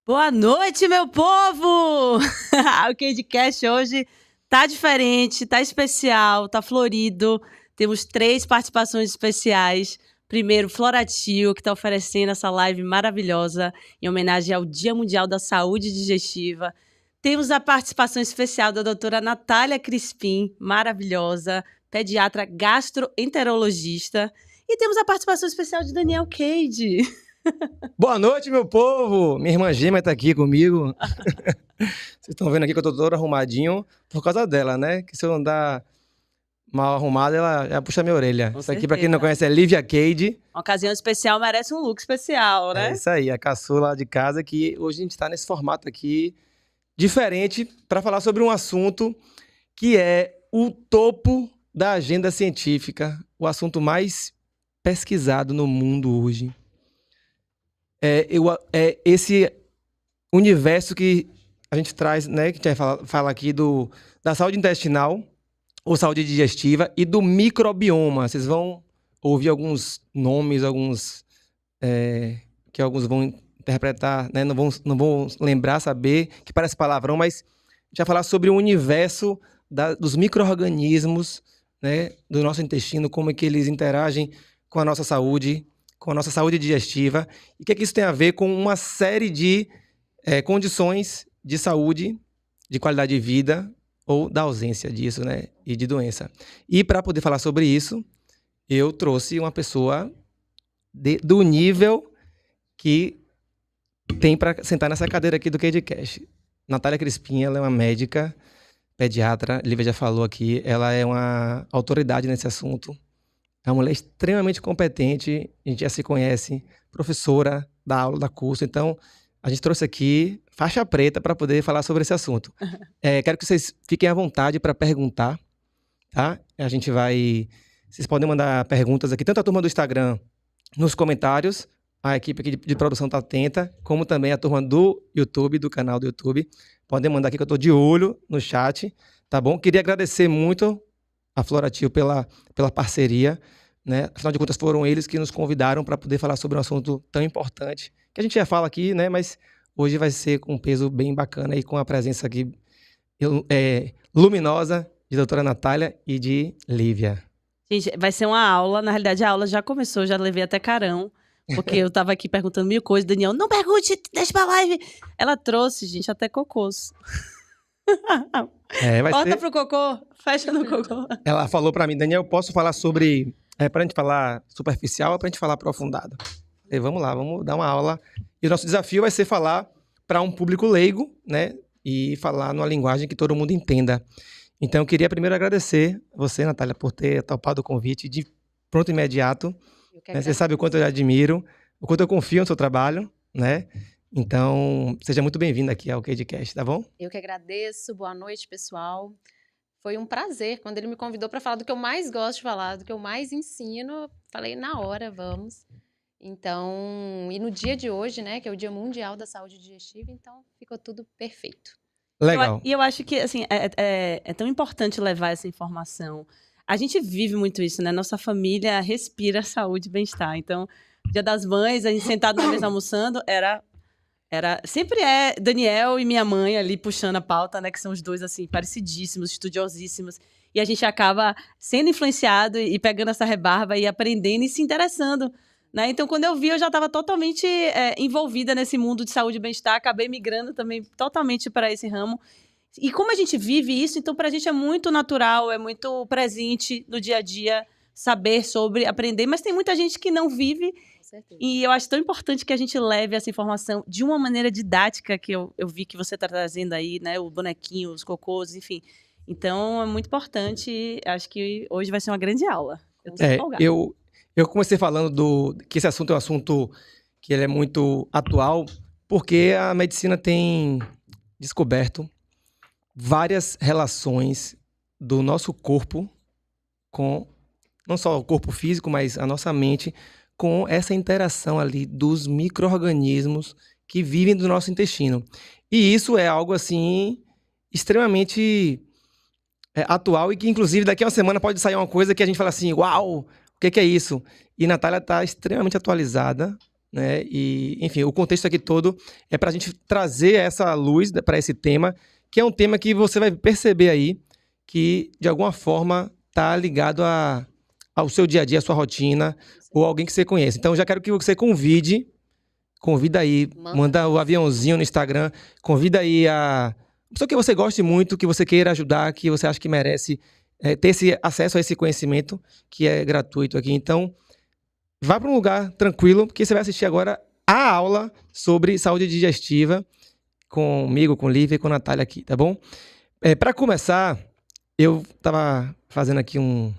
Boa noite, meu povo! O Cagecast hoje tá diferente, tá especial, tá florido. Temos 3 participações especiais. Primeiro, Floratio, que está oferecendo essa live maravilhosa em homenagem ao Dia Mundial da Saúde Digestiva. Temos a participação especial da doutora Natália Crispim, maravilhosa, pediatra gastroenterologista. E temos a participação especial de Daniel Cade. Boa noite, meu povo! Minha irmã gêmea tá aqui comigo. Vocês estão vendo aqui que eu tô todo arrumadinho por causa dela, né? Que se eu andar mal arrumado, ela já puxa minha orelha. Com Isso aqui, certeza. pra quem não conhece, é Lívia Cade. Uma ocasião especial merece um look especial, né? É isso aí, a caçula de casa, que hoje a gente tá nesse formato aqui diferente para falar sobre um assunto que é o topo da agenda científica, o assunto mais pesquisado no mundo hoje. É esse universo que a gente traz, né, que a gente fala aqui da saúde intestinal, ou saúde digestiva, e do microbioma. Vocês vão ouvir alguns nomes, que alguns vão interpretar, né, não vão lembrar, saber, que parece palavrão, mas a gente vai falar sobre o universo dos micro-organismos, né, do nosso intestino, como é que eles interagem com a nossa saúde digestiva, e o que é que isso tem a ver com uma série de condições de saúde, de qualidade de vida, ou da ausência disso, né, e de doença. E para poder falar sobre isso, eu trouxe uma pessoa do nível que tem para sentar nessa cadeira aqui do Cagecast. Natália Crispim, ela é uma médica, pediatra, Lívia já falou aqui, ela é uma autoridade nesse assunto. É uma mulher extremamente competente, a gente já se conhece, professora da aula, da curso. Então, a gente trouxe aqui faixa preta para poder falar sobre esse assunto. Quero que vocês fiquem à vontade para perguntar, tá? Vocês podem mandar perguntas aqui, tanto a turma do Instagram nos comentários, a equipe aqui de produção está atenta, como também a turma do YouTube, do canal do YouTube. Podem mandar aqui que eu estou de olho no chat, tá bom? Queria agradecer muito a Floratio pela parceria, né? Afinal de contas, foram eles que nos convidaram para poder falar sobre um assunto tão importante, que a gente já fala aqui, né? Mas hoje vai ser com um peso bem bacana e com a presença aqui luminosa de doutora Natália e de Lívia. Gente, vai ser uma aula. Na realidade, a aula já começou, já levei até carão. Porque eu tava aqui perguntando mil coisas. Daniel, não pergunte, deixa pra live. Ela trouxe, gente, até cocôs. Volta pro cocô, fecha no cocô. Ela falou pra mim, Daniel, posso falar sobre... pra gente falar superficial ou pra gente falar aprofundado? E vamos lá, vamos dar uma aula. E o nosso desafio vai ser falar para um público leigo, né? E falar numa linguagem que todo mundo entenda. Então, eu queria primeiro agradecer você, Natália, por ter topado o convite de pronto imediato. Né? Você sabe o quanto eu admiro, o quanto eu confio no seu trabalho, né? Então, seja muito bem-vinda aqui ao Cagecast, tá bom? Eu que agradeço, boa noite, pessoal. Foi um prazer. Quando ele me convidou para falar do que eu mais gosto de falar, do que eu mais ensino, falei na hora, vamos. Então, e no dia de hoje, né, que é o Dia Mundial da Saúde Digestiva, então ficou tudo perfeito. Legal. E eu acho que, assim, é tão importante levar essa informação. A gente vive muito isso, né? Nossa família respira saúde e bem-estar. Então, Dia das Mães, a gente sentado na mesa almoçando, sempre é Daniel e minha mãe ali puxando a pauta, né? Que são os dois, assim, parecidíssimos, estudiosíssimos. E a gente acaba sendo influenciado e pegando essa rebarba e aprendendo e se interessando, né? Então, quando eu vi, eu já estava totalmente envolvida nesse mundo de saúde e bem-estar. Acabei migrando também totalmente para esse ramo. E como a gente vive isso, então, para a gente é muito natural, é muito presente no dia a dia saber sobre, aprender. Mas tem muita gente que não vive. E eu acho tão importante que a gente leve essa informação de uma maneira didática, que eu vi que você está trazendo aí, né? O bonequinho, os cocôs, enfim. Então, é muito importante. Acho que hoje vai ser uma grande aula. Eu tô empolgada. Eu comecei falando que esse assunto é um assunto que ele é muito atual, porque a medicina tem descoberto várias relações do nosso corpo com, não só o corpo físico, mas a nossa mente, com essa interação ali dos micro-organismos que vivem do nosso intestino. E isso é algo, assim, extremamente atual e que, inclusive, daqui a uma semana pode sair uma coisa que a gente fala assim, uau, o que é isso? E Natália está extremamente atualizada né? E, enfim, o contexto aqui todo é para a gente trazer essa luz para esse tema, que é um tema que você vai perceber aí que, de alguma forma, está ligado ao seu dia a dia, à sua rotina, ou alguém que você conhece. Então, eu já quero que você convida aí, manda o aviãozinho no Instagram, convida aí a pessoa que você goste muito, que você queira ajudar, que você acha que merece ter esse acesso a esse conhecimento, que é gratuito aqui. Então, vá para um lugar tranquilo, porque você vai assistir agora a aula sobre saúde digestiva comigo, com Lívia e com a Natália aqui, tá bom? Para começar, eu estava fazendo aqui um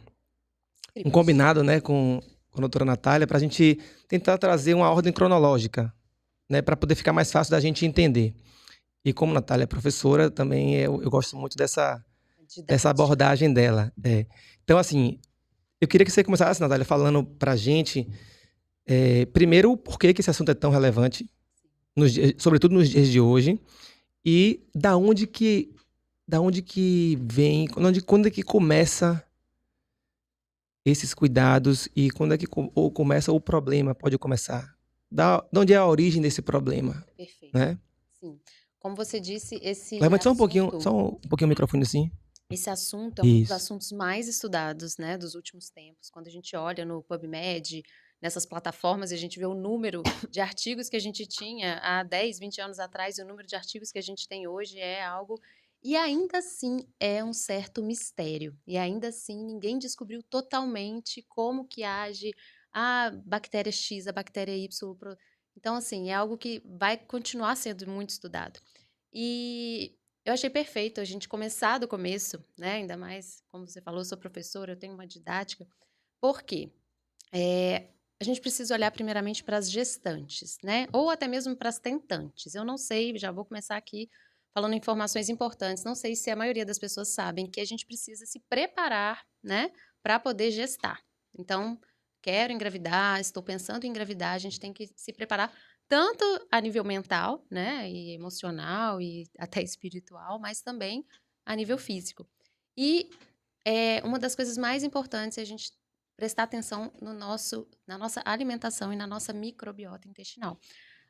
combinado, né, com a doutora Natália, para a gente tentar trazer uma ordem cronológica, né, para poder ficar mais fácil da gente entender. E como a Natália é professora, também eu gosto muito dessa abordagem dela. Então, assim, eu queria que você começasse, Natália, falando para a gente, primeiro, por que esse assunto é tão relevante, sobretudo nos dias de hoje, e da onde que vem, quando é que começa esses cuidados e quando é que começa o problema, pode começar? De onde é a origem desse problema? Perfeito. Né? Sim. Como você disse, esse Levante só um pouquinho o microfone assim. Esse assunto é um dos assuntos mais estudados, né, dos últimos tempos. Quando a gente olha no PubMed, nessas plataformas, a gente vê o número de artigos que a gente tinha há 10, 20 anos atrás e o número de artigos que a gente tem hoje é algo... E ainda assim é um certo mistério. E ainda assim ninguém descobriu totalmente como que age a bactéria X, a bactéria Y. Então, assim, é algo que vai continuar sendo muito estudado. E eu achei perfeito a gente começar do começo, né? Ainda mais, como você falou, eu sou professora, eu tenho uma didática. Por quê? A gente precisa olhar primeiramente para as gestantes, né? Ou até mesmo para as tentantes. Eu não sei, já vou começar aqui falando informações importantes. Não sei se a maioria das pessoas sabem que a gente precisa se preparar, né, para poder gestar. Então, quero engravidar, estou pensando em engravidar, a gente tem que se preparar tanto a nível mental, né, e emocional e até espiritual, mas também a nível físico. E uma das coisas mais importantes é a gente prestar atenção na nossa alimentação e na nossa microbiota intestinal.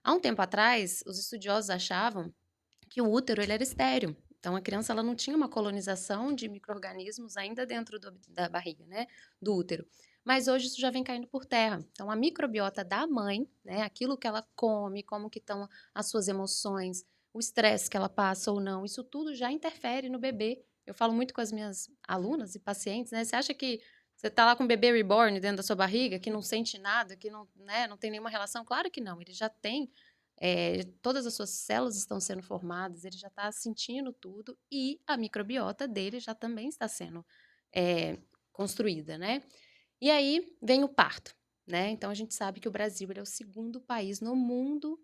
Há um tempo atrás, os estudiosos achavam que o útero ele era estéril. Então, a criança ela não tinha uma colonização de micro-organismos ainda dentro da barriga, né, do útero. Mas hoje isso já vem caindo por terra. Então, a microbiota da mãe, né, aquilo que ela come, como que estão as suas emoções, o estresse que ela passa ou não, isso tudo já interfere no bebê. Eu falo muito com as minhas alunas e pacientes, né, você acha que você está lá com o bebê reborn dentro da sua barriga, que não sente nada, que não, né, não tem nenhuma relação? Claro que não, ele já tem... todas as suas células estão sendo formadas, ele já está sentindo tudo e a microbiota dele já também está sendo construída, né? E aí vem o parto, né? Então a gente sabe que o Brasil ele é o segundo país no mundo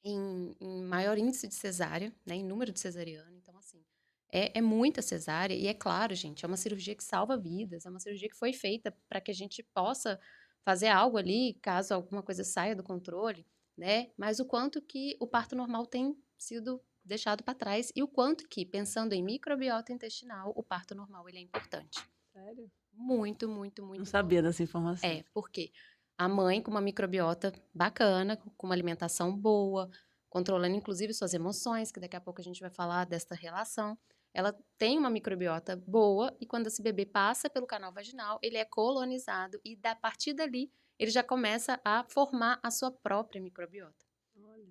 em maior índice de cesárea, né? Em número de cesariana. Então, assim, é muita cesárea e é claro, gente, é uma cirurgia que salva vidas, é uma cirurgia que foi feita para que a gente possa fazer algo ali, caso alguma coisa saia do controle, né? Mas o quanto que o parto normal tem sido deixado para trás e o quanto que, pensando em microbiota intestinal, o parto normal ele é importante. Sério? Muito, muito, muito. Não sabia dessa informação. Porque a mãe com uma microbiota bacana, com uma alimentação boa, controlando inclusive suas emoções, que daqui a pouco a gente vai falar desta relação, ela tem uma microbiota boa e quando esse bebê passa pelo canal vaginal, ele é colonizado e a partir dali ele já começa a formar a sua própria microbiota. Olha.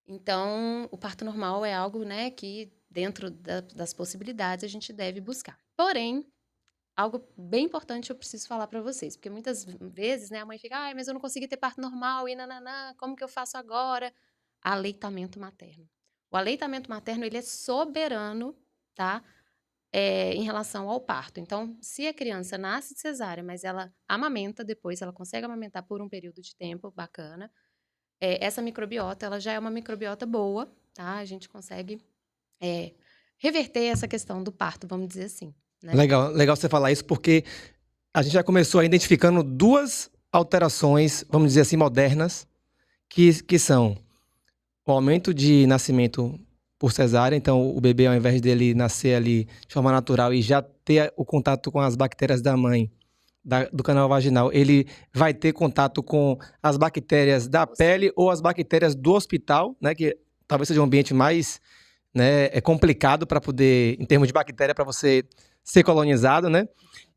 Então, o parto normal é algo, né, que dentro das possibilidades a gente deve buscar. Porém, algo bem importante eu preciso falar para vocês, porque muitas vezes, né, a mãe fica, mas eu não consegui ter parto normal e nananã, como que eu faço agora? Aleitamento materno. O aleitamento materno, ele é soberano, tá? Em relação ao parto. Então, se a criança nasce de cesárea, mas ela amamenta depois, ela consegue amamentar por um período de tempo bacana, essa microbiota, ela já é uma microbiota boa, tá? A gente consegue reverter essa questão do parto, vamos dizer assim. Né? Legal você falar isso, porque a gente já começou identificando duas alterações, vamos dizer assim, modernas, que são o aumento de nascimento por cesárea. Então, o bebê, ao invés dele nascer ali de forma natural e já ter o contato com as bactérias da mãe, do canal vaginal, ele vai ter contato com as bactérias da pele ou as bactérias do hospital, né? Que talvez seja um ambiente mais, né, complicado para poder, em termos de bactéria, para você ser colonizado, né?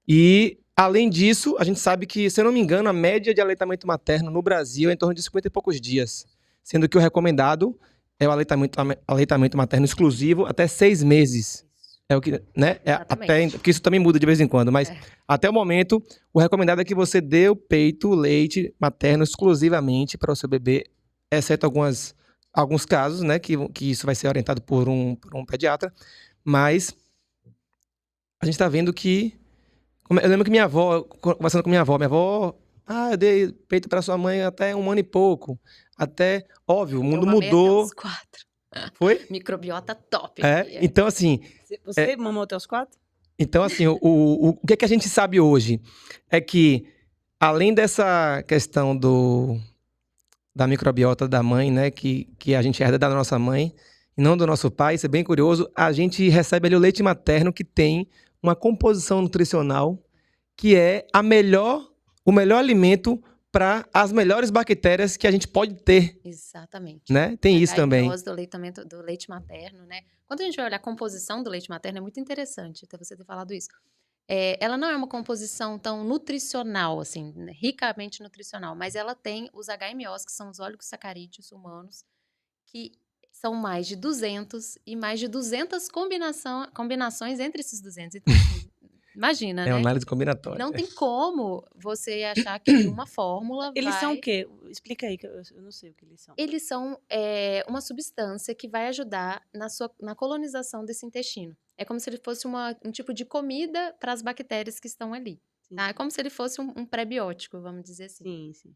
E, além disso, a gente sabe que, se eu não me engano, a média de aleitamento materno no Brasil é em torno de 50 e poucos dias, sendo que o recomendado é o aleitamento materno exclusivo até 6 meses. É o que, né? Porque isso também muda de vez em quando, mas até o momento, o recomendado é que você dê o peito, o leite materno exclusivamente para o seu bebê, exceto alguns casos, né? Que isso vai ser orientado por um pediatra. Mas a gente está vendo que... Eu lembro que conversando com minha avó, eu dei peito para sua mãe até 1 ano e pouco. Até, óbvio, o mundo mudou. Até os 4. Foi? Microbiota top. Então assim... Você mamou até os 4? Então assim, o que é que a gente sabe hoje? É que, além dessa questão da microbiota da mãe, né, que a gente herda da nossa mãe, e não do nosso pai, isso é bem curioso, a gente recebe ali o leite materno que tem uma composição nutricional que é o melhor alimento para as melhores bactérias que a gente pode ter. Exatamente. Né? Tem isso também. Do leite materno, né? Quando a gente vai olhar a composição do leite materno, é muito interessante até você ter falado isso. Ela não é uma composição tão nutricional, assim, né? Ricamente nutricional, mas ela tem os HMOs, que são os oligosacarídeos humanos, que são mais de 200 e mais de 200 combinações entre esses 200. Então, assim, imagina, né? É uma análise combinatória. Não tem como você achar que uma fórmula Eles são o quê? Explica aí, que eu não sei o que eles são. Eles são uma substância que vai ajudar na colonização desse intestino. É como se ele fosse um tipo de comida para as bactérias que estão ali. Tá? É como se ele fosse um pré-biótico, vamos dizer assim. Sim, sim.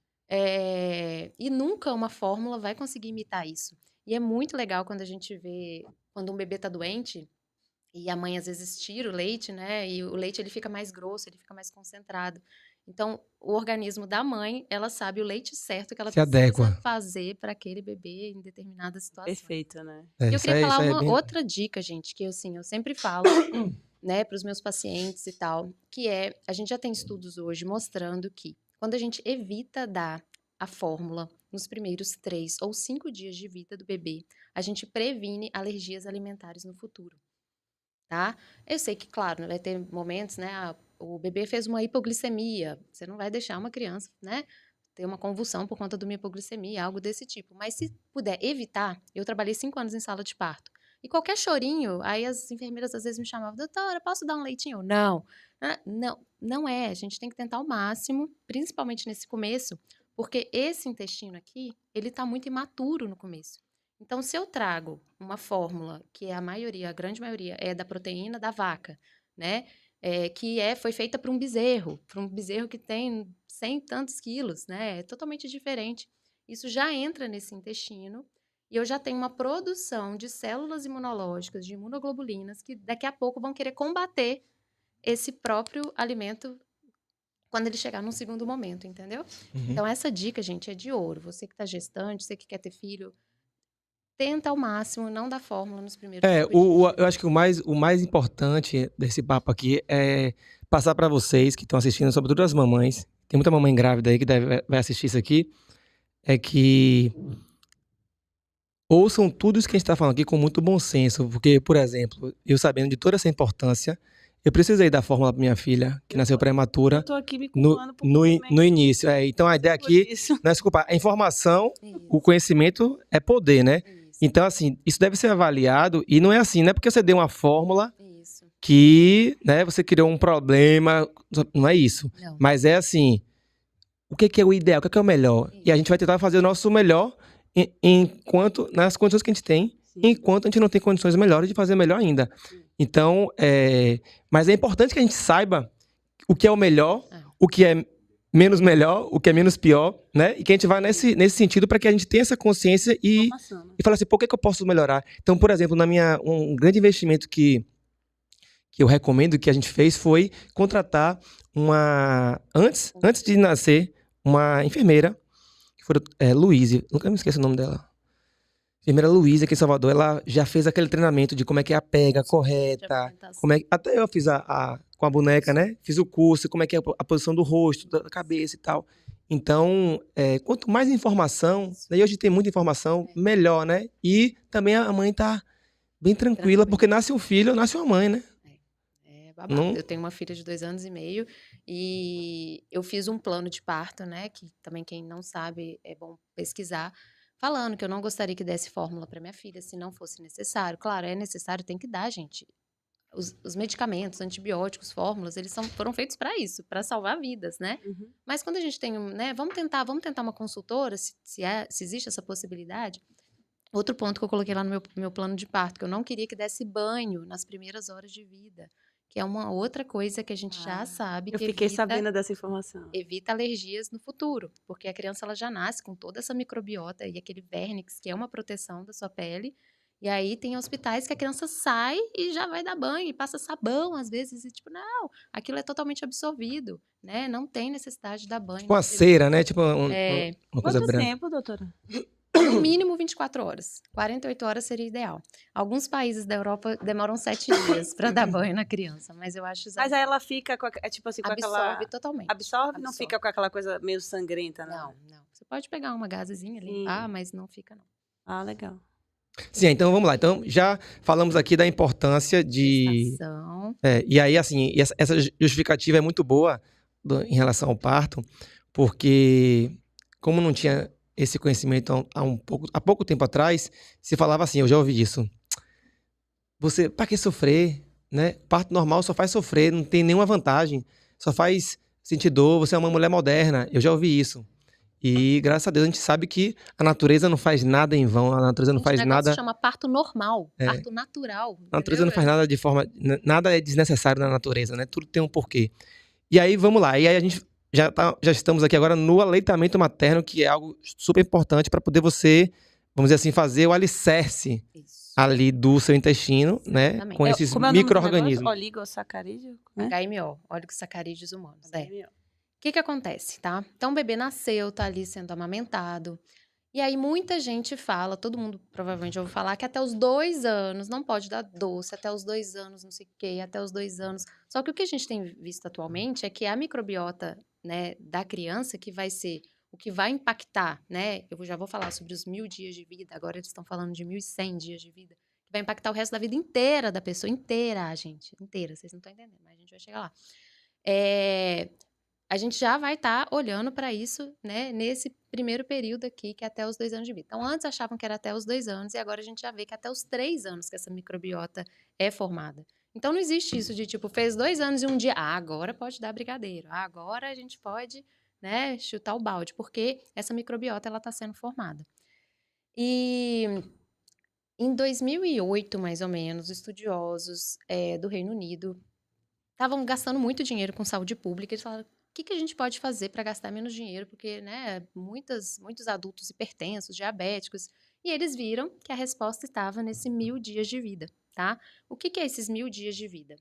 E nunca uma fórmula vai conseguir imitar isso. E é muito legal quando a gente vê, quando um bebê está doente, e a mãe às vezes tira o leite, né? E o leite ele fica mais grosso, ele fica mais concentrado. Então, o organismo da mãe, ela sabe o leite certo que ela precisa fazer para aquele bebê em determinada situação. Perfeito, né? E eu queria falar uma outra dica, gente, que assim, eu sempre falo, né, para os meus pacientes e tal, que a gente já tem estudos hoje mostrando que quando a gente evita dar a fórmula nos primeiros 3 ou 5 dias de vida do bebê, a gente previne alergias alimentares no futuro. Tá? Eu sei que, claro, vai ter momentos, né? O bebê fez uma hipoglicemia. Você não vai deixar uma criança, né, ter uma convulsão por conta de uma hipoglicemia, algo desse tipo. Mas se puder evitar, eu trabalhei 5 anos em sala de parto. E qualquer chorinho, aí as enfermeiras às vezes me chamavam, doutora, posso dar um leitinho? Não. Não é. A gente tem que tentar ao máximo, principalmente nesse começo, porque esse intestino aqui, ele tá muito imaturo no começo. Então, se eu trago uma fórmula, que a grande maioria é da proteína da vaca, né? Que foi feita para um bezerro que tem 100 e tantos quilos, né? É totalmente diferente. Isso já entra nesse intestino e eu já tenho uma produção de células imunológicas, de imunoglobulinas, que daqui a pouco vão querer combater esse próprio alimento quando ele chegar num segundo momento, entendeu? Uhum. Então, essa dica, gente, é de ouro. Você que está gestante, você que quer ter filho, tenta ao máximo não dar fórmula nos primeiros 5 dias. Eu acho que o mais importante desse papo aqui é passar para vocês que estão assistindo, sobretudo as mamães, tem muita mamãe grávida aí que vai assistir isso aqui, é que ouçam tudo isso que a gente está falando aqui com muito bom senso, porque, por exemplo, eu sabendo de toda essa importância, eu precisei dar fórmula para minha filha, que nasceu prematura, Eu tô aqui me culpando por no início. Então, a ideia aqui não é se culpar. A informação, o conhecimento é poder, né? Então, assim, isso deve ser avaliado, e não é assim, não é porque você deu uma fórmula que, né, você criou um problema, não é isso. Não. Mas é assim, o que é o ideal, o que é o melhor? E a gente vai tentar fazer o nosso melhor nas condições que a gente tem, enquanto a gente não tem condições melhores de fazer melhor ainda. Então, mas é importante que a gente saiba o que é o melhor, o que é menos melhor, o que é menos pior, né? E que a gente vá nesse sentido para que a gente tenha essa consciência e falar assim, por que eu posso melhorar? Então, por exemplo, um grande investimento que eu recomendo que a gente fez foi contratar antes de nascer, uma enfermeira, que foi Luíse, nunca me esqueço o nome dela. Enfermeira Luísa, aqui em Salvador, ela já fez aquele treinamento de como é que é a pega correta. Até eu fiz a com a boneca, né? Fiz o curso, como é que é a posição do rosto, da cabeça e tal. Então, quanto mais informação, daí hoje tem muita informação, melhor, né? E também a mãe tá bem tranquila, porque nasce um filho, nasce uma mãe, né? É babado. Não... Eu tenho uma filha de 2 anos e meio e eu fiz um plano de parto, né? Que também quem não sabe é bom pesquisar, falando que eu não gostaria que desse fórmula para minha filha, se não fosse necessário. Claro, é necessário, tem que dar, gente. Os medicamentos, antibióticos, fórmulas, eles foram feitos para isso, para salvar vidas, né? Uhum. Mas quando a gente tem, né? Vamos tentar uma consultora, se existe essa possibilidade. Outro ponto que eu coloquei lá no meu plano de parto, que eu não queria que desse banho nas primeiras horas de vida, que é uma outra coisa que a gente já sabe Eu que fiquei sabendo dessa informação. evita alergias no futuro, porque a criança ela já nasce com toda essa microbiota e aquele vernix, que é uma proteção da sua pele. E aí tem hospitais que a criança sai e já vai dar banho, e passa sabão às vezes, e tipo, não, aquilo é totalmente absorvido, né? Não tem necessidade de dar banho. Tipo uma cera, né? Tipo uma coisa Quanto branca. tempo, doutora? No mínimo 24 horas. 48 horas seria ideal. Alguns países da Europa demoram 7 dias para dar banho na criança, mas eu acho Mas aí ela fica com, tipo assim, com absorve aquela... totalmente. Absorve? Não fica com aquela coisa meio sangrenta, Não, não. Você pode pegar uma gazezinha, limpar, mas não fica, não. Ah, legal. Sim, então vamos lá. Então já falamos aqui da importância de... Gestação. E aí, assim, essa justificativa é muito boa em relação ao parto, porque como não tinha esse conhecimento há pouco tempo atrás, se falava assim, eu já ouvi isso. Você, pra que sofrer, né? Parto normal só faz sofrer, não tem nenhuma vantagem, só faz sentir dor, você é uma mulher moderna. Eu já ouvi isso. E, graças a Deus, a gente sabe que a natureza não faz nada em vão, a natureza não faz nada... Se chama parto normal, parto natural. A natureza não faz nada de forma... Nada é desnecessário na natureza, né? Tudo tem um porquê. E aí, vamos lá. E aí, a gente já estamos aqui agora no aleitamento materno, que é algo super importante para poder você, vamos dizer assim, fazer o alicerce ali do seu intestino, né? Exatamente. Com esses Como é o nome do micro-organismos. negócio? Oligosacarídeo? Né? HMO, oligosacarídeos humanos. HMO. O que acontece, tá? Então, o bebê nasceu, tá ali sendo amamentado. E aí, muita gente fala, todo mundo provavelmente ouviu falar, que até os 2 anos não pode dar doce, até os 2 anos não sei o quê, até os 2 anos. Só que o que a gente tem visto atualmente é que a microbiota, né, da criança, que vai ser o que vai impactar, né? Eu já vou falar sobre os 1000 dias de vida, agora eles estão falando de 1100 dias de vida, que vai impactar o resto da vida inteira da pessoa, inteira, gente, inteira, vocês não estão entendendo, mas a gente vai chegar lá. A gente já vai estar olhando para isso, né, nesse primeiro período aqui, que é até os 2 anos de vida. Então, antes achavam que era até os 2 anos, e agora a gente já vê que é até os 3 anos que essa microbiota é formada. Então, não existe isso de, tipo, fez 2 anos e um dia, agora pode dar brigadeiro, agora a gente pode, né, chutar o balde, porque essa microbiota, ela está sendo formada. E em 2008, mais ou menos, estudiosos do Reino Unido estavam gastando muito dinheiro com saúde pública, eles falaram, o que a gente pode fazer para gastar menos dinheiro? Porque, né, muitos adultos hipertensos, diabéticos, e eles viram que a resposta estava nesse 1000 dias de vida, tá? O que é esses 1000 dias de vida?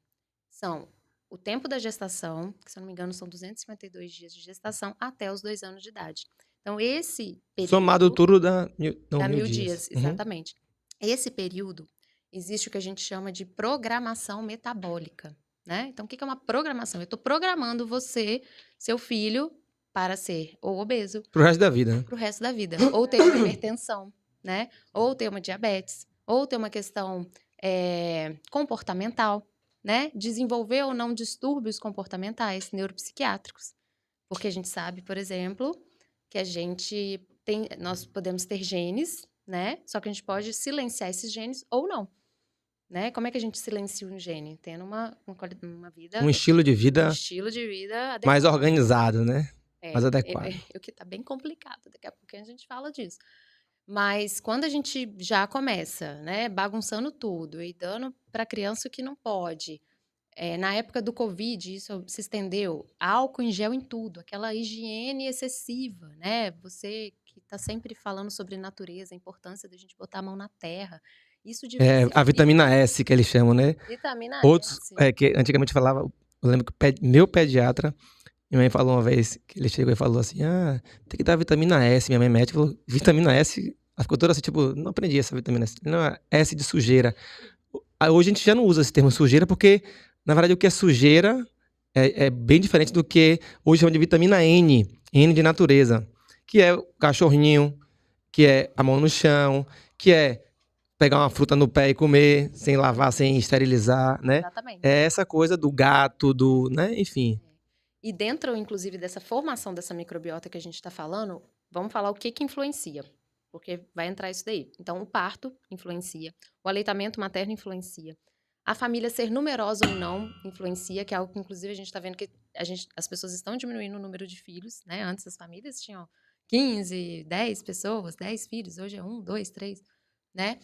São o tempo da gestação, que se eu não me engano são 252 dias de gestação, até os 2 anos de idade. Então, esse período... Somado tudo dá 1000 dias, Uhum. exatamente. Esse período, existe o que a gente chama de programação metabólica. Né? Então, o que é uma programação? Eu estou programando você, seu filho, para ser ou obeso. Pro resto da vida, né? Pro resto da vida. Ou ter uma hipertensão, né? Ou ter uma diabetes. Ou ter uma questão comportamental, né? Desenvolver ou não distúrbios comportamentais, neuropsiquiátricos. Porque a gente sabe, por exemplo, que nós podemos ter genes, né? Só que a gente pode silenciar esses genes ou não. Né? Como é que a gente silencia um gene? Tendo uma vida... Um estilo de vida adequado. Mais organizado, né? Mais adequado. O que tá bem complicado. Daqui a pouquinho a gente fala disso. Mas quando a gente já começa, né, bagunçando tudo e dando para a criança o que não pode, na época do Covid, isso se estendeu, álcool em gel em tudo, aquela higiene excessiva, né? Você que está sempre falando sobre natureza, a importância da gente botar a mão na terra. Isso a vitamina S que eles chamam, né? Vitamina Outros, S. Que antigamente falava, eu lembro que meu pediatra, minha mãe falou uma vez, que ele chegou e falou assim, tem que dar vitamina S. Minha mãe médica falou, vitamina S? Ela ficou toda assim, tipo, não aprendi essa vitamina S. Não, é S de sujeira. Hoje a gente já não usa esse termo sujeira porque Na verdade, o que é sujeira é bem diferente do que hoje chama de vitamina N, N de natureza, que é o cachorrinho, que é a mão no chão, que é pegar uma fruta no pé e comer, sem lavar, sem esterilizar, né? Exatamente. É essa coisa do gato, né? Enfim. E dentro, inclusive, dessa formação dessa microbiota que a gente está falando, vamos falar o que influencia, porque vai entrar isso daí. Então, o parto influencia, o aleitamento materno influencia, a família ser numerosa ou não influencia, que é algo que, inclusive, a gente está vendo que as pessoas estão diminuindo o número de filhos, né? Antes as famílias tinham 15, 10 pessoas, 10 filhos, hoje é 1, 2, 3, né?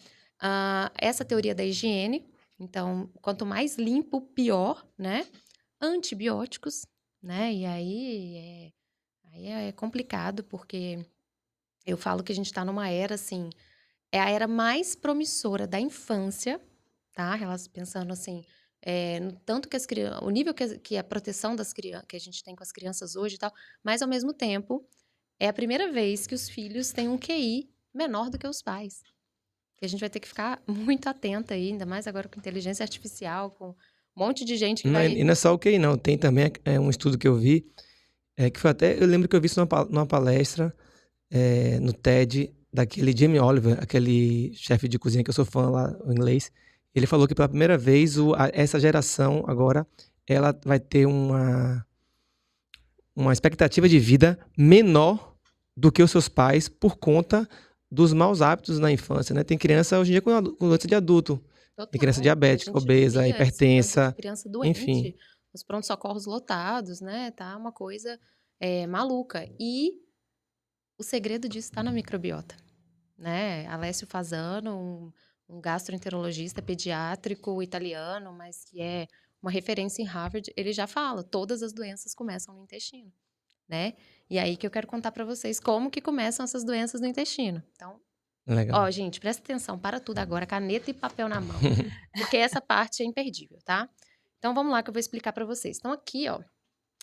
Essa teoria da higiene, então, quanto mais limpo, pior, né? Antibióticos, né? E aí é complicado, porque eu falo que a gente está numa era, assim, é a era mais promissora da infância, tá? Elas pensando assim, no tanto que o nível que a proteção das crianças, que a gente tem com as crianças hoje e tal, mas ao mesmo tempo, é a primeira vez que os filhos têm um QI menor do que os pais. Que a gente vai ter que ficar muito atenta aí, ainda mais agora com inteligência artificial, com um monte de gente que vai... E não é só o QI, não. Tem também um estudo que eu vi, que foi até... Eu lembro que eu vi isso numa palestra no TED, daquele Jamie Oliver, aquele chefe de cozinha que eu sou fã lá, o inglês. Ele falou que pela primeira vez essa geração agora, ela vai ter uma expectativa de vida menor do que os seus pais por conta dos maus hábitos na infância, né? Tem criança hoje em dia com doença de adulto. Total, Tem criança diabética, obesa, hipertensa, criança doente, enfim. Os prontos-socorros lotados, né? Tá uma coisa maluca. E o segredo disso está na microbiota, né? Alessio Fasano, um gastroenterologista pediátrico italiano, mas que é uma referência em Harvard, ele já fala, todas as doenças começam no intestino, né? E aí que eu quero contar para vocês como que começam essas doenças no intestino. Então, legal. Gente, presta atenção, para tudo agora, caneta e papel na mão, porque essa parte é imperdível, tá? Então, vamos lá que eu vou explicar para vocês. Então, aqui,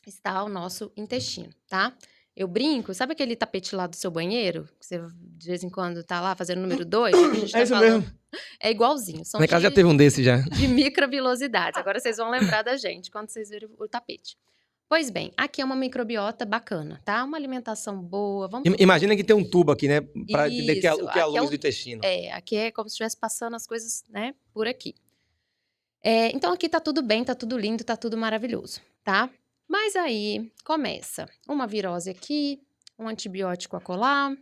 está o nosso intestino, tá? Eu brinco, sabe aquele tapete lá do seu banheiro? Que você, de vez em quando, tá lá fazendo o número 2? É isso mesmo. É igualzinho. São Minha casa já teve um desse já. De microbilosidades. Agora vocês vão lembrar da gente quando vocês verem o tapete. Pois bem, aqui é uma microbiota bacana, tá? Uma alimentação boa. Imagina que tem um tubo aqui, né? Para entender o que é a luz do intestino. Aqui é como se estivesse passando as coisas, né? Por aqui. Então aqui tá tudo bem, tá tudo lindo, tá tudo maravilhoso, tá? Mas aí começa uma virose aqui, um antibiótico acolá,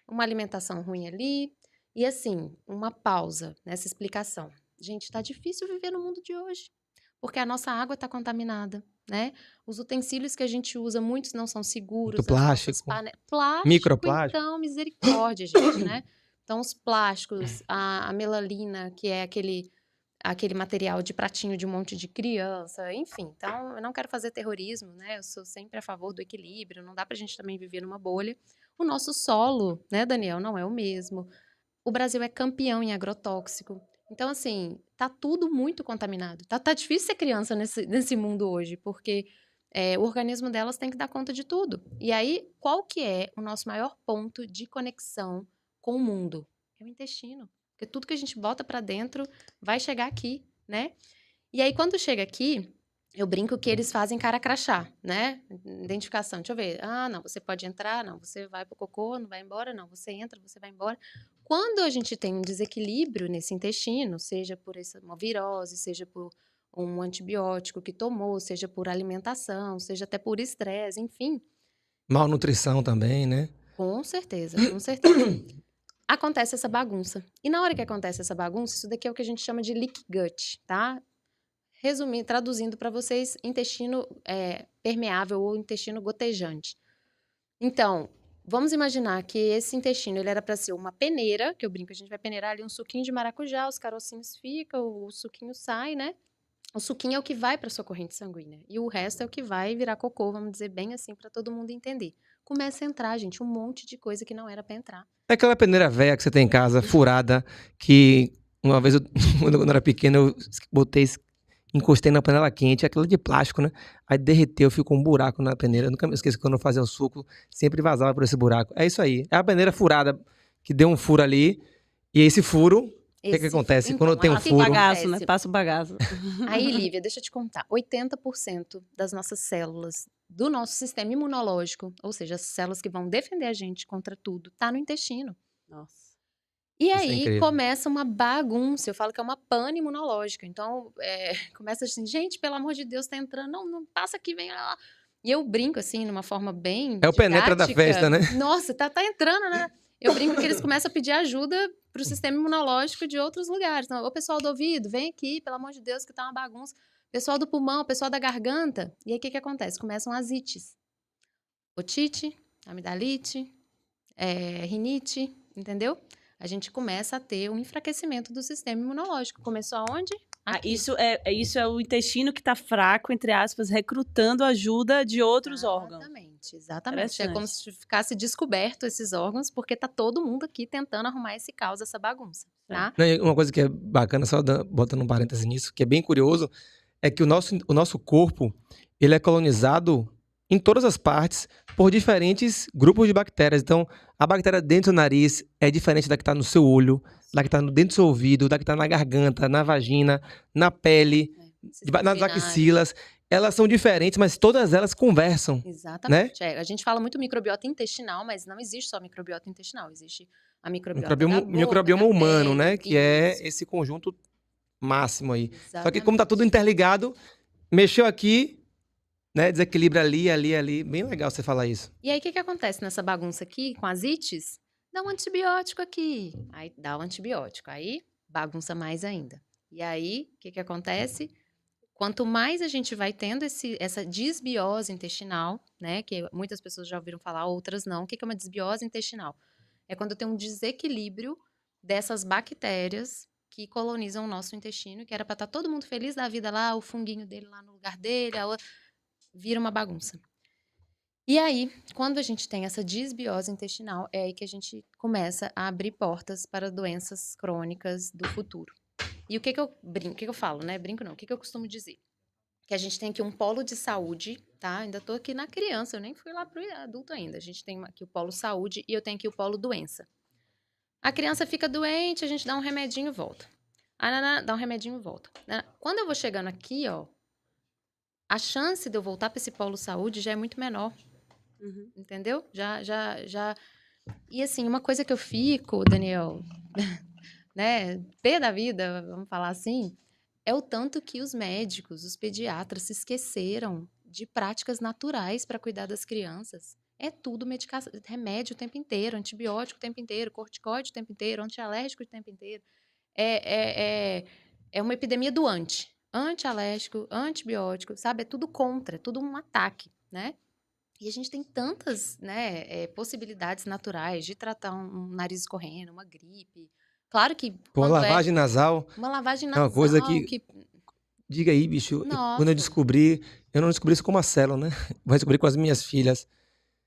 uma alimentação ruim ali, e assim, uma pausa nessa explicação. Gente, tá difícil viver no mundo de hoje, porque a nossa água tá contaminada, né? Os utensílios que a gente usa, muitos não são seguros. Muito plástico. Plástico, microplástico. Então, misericórdia, gente, né? Então, os plásticos, a melalina, que é aquele material de pratinho de um monte de criança, enfim. Então, eu não quero fazer terrorismo, né? Eu sou sempre a favor do equilíbrio, não dá pra gente também viver numa bolha. O nosso solo, né, Daniel, não é o mesmo. O Brasil é campeão em agrotóxico. Então, assim, tá tudo muito contaminado. Tá difícil ser criança nesse mundo hoje, porque o organismo delas tem que dar conta de tudo. E aí, qual que é o nosso maior ponto de conexão com o mundo? É o intestino. Porque tudo que a gente bota pra dentro vai chegar aqui, né? E aí, quando chega aqui, eu brinco que eles fazem cara crachá, né? Identificação. Deixa eu ver. Não, você pode entrar, não. Você vai pro cocô, não vai embora, não. Você entra, você vai embora. Quando a gente tem um desequilíbrio nesse intestino, seja por uma virose, seja por um antibiótico que tomou, seja por alimentação, seja até por estresse, enfim. Malnutrição também, né? Com certeza, com certeza. Acontece essa bagunça. E na hora que acontece essa bagunça, isso daqui é o que a gente chama de leak gut, tá? Resumindo, traduzindo para vocês, intestino permeável ou intestino gotejante. Então, vamos imaginar que esse intestino ele era para ser uma peneira, que eu brinco, a gente vai peneirar ali um suquinho de maracujá, os carocinhos ficam, o suquinho sai, né? O suquinho é o que vai para sua corrente sanguínea. E o resto é o que vai virar cocô, vamos dizer bem assim, para todo mundo entender. Começa a entrar, gente, um monte de coisa que não era para entrar. É aquela peneira velha que você tem em casa, furada, que uma vez, quando eu era pequeno, eu encostei na panela quente, aquela de plástico, né? Aí derreteu, ficou um buraco na peneira. Eu nunca me esqueço que quando eu fazia o suco, sempre vazava por esse buraco. É isso aí. É a peneira furada, que deu um furo ali, e esse furo O que Esse, acontece então, quando tem um o que furo? Bagaço, né? acontece? Passa o bagaço. Aí, Lívia, deixa eu te contar. 80% das nossas células do nosso sistema imunológico, ou seja, as células que vão defender a gente contra tudo, tá no intestino. Nossa. E Isso é aí incrível. começa uma bagunça. Eu falo que é uma pane imunológica. Então, começa assim, gente, pelo amor de Deus, tá entrando. Não, não passa aqui, vem lá. E eu brinco assim, numa forma bem É o penetra da didática. festa, né? Nossa, tá entrando, né? Eu brinco que eles começam a pedir ajuda pro sistema imunológico de outros lugares. Então, o pessoal do ouvido, vem aqui, pelo amor de Deus, que tá uma bagunça. Pessoal do pulmão, pessoal da garganta. E aí, o que acontece? Começam as ites. Otite, amidalite, rinite, entendeu? A gente começa a ter um enfraquecimento do sistema imunológico. Começou aonde? Aqui. Isso é o intestino que tá fraco, entre aspas, recrutando ajuda de outros órgãos. Exatamente. É como se ficasse descoberto esses órgãos, porque tá todo mundo aqui tentando arrumar esse caos, essa bagunça, tá? Não, e uma coisa que é bacana, só botando um parêntese nisso, que é bem curioso, é que o nosso corpo, ele é colonizado em todas as partes por diferentes grupos de bactérias. Então, a bactéria dentro do nariz é diferente da que está no seu olho, da que está dentro do seu ouvido, da que está na garganta, na vagina, na pele, nas axilas. Elas são diferentes, mas todas elas conversam. Exatamente. Né? A gente fala muito microbiota intestinal, mas não existe só microbiota intestinal. Existe a microbiota da boca, microbioma da humano, pele, né? Que é esse conjunto máximo aí. Exatamente. Só que como tá tudo interligado, mexeu aqui, né? Desequilibra ali. Bem legal você falar isso. E aí, o que acontece nessa bagunça aqui, com as ites? Dá um antibiótico aqui. Aí, dá o antibiótico. Aí, bagunça mais ainda. E aí, o que acontece? Quanto mais a gente vai tendo essa disbiose intestinal, né? Que muitas pessoas já ouviram falar, outras não. O que é uma disbiose intestinal? É quando tem um desequilíbrio dessas bactérias que colonizam o nosso intestino, que era para estar todo mundo feliz da vida lá, o funguinho dele lá no lugar dele, vira uma bagunça. E aí, quando a gente tem essa disbiose intestinal, é aí que a gente começa a abrir portas para doenças crônicas do futuro. E o que eu brinco, o que eu falo, né? Brinco não, o que eu costumo dizer? Que a gente tem aqui um polo de saúde, tá? Ainda tô aqui na criança, eu nem fui lá pro adulto ainda. A gente tem aqui o polo saúde e eu tenho aqui o polo doença. A criança fica doente, a gente dá um remedinho e volta. Dá um remedinho e volta. Quando eu vou chegando aqui, ó, a chance de eu voltar para esse polo saúde já é muito menor. Uhum. Entendeu? Já. E assim, uma coisa que eu fico, Daniel, né, pé da vida, vamos falar assim, é o tanto que os médicos, os pediatras se esqueceram de práticas naturais para cuidar das crianças. É tudo medicação, remédio o tempo inteiro, antibiótico o tempo inteiro, corticoide o tempo inteiro, antialérgico o tempo inteiro. É uma epidemia do antialérgico, antibiótico, sabe? É tudo contra, é tudo um ataque, né? E a gente tem tantas, né, possibilidades naturais de tratar um nariz escorrendo, uma gripe. Claro que Pô, lavagem nasal. uma lavagem É nasal uma coisa que... Diga aí, bicho. Nossa. Quando eu não descobri isso com a Marcelo, né? Vou descobrir com as minhas filhas.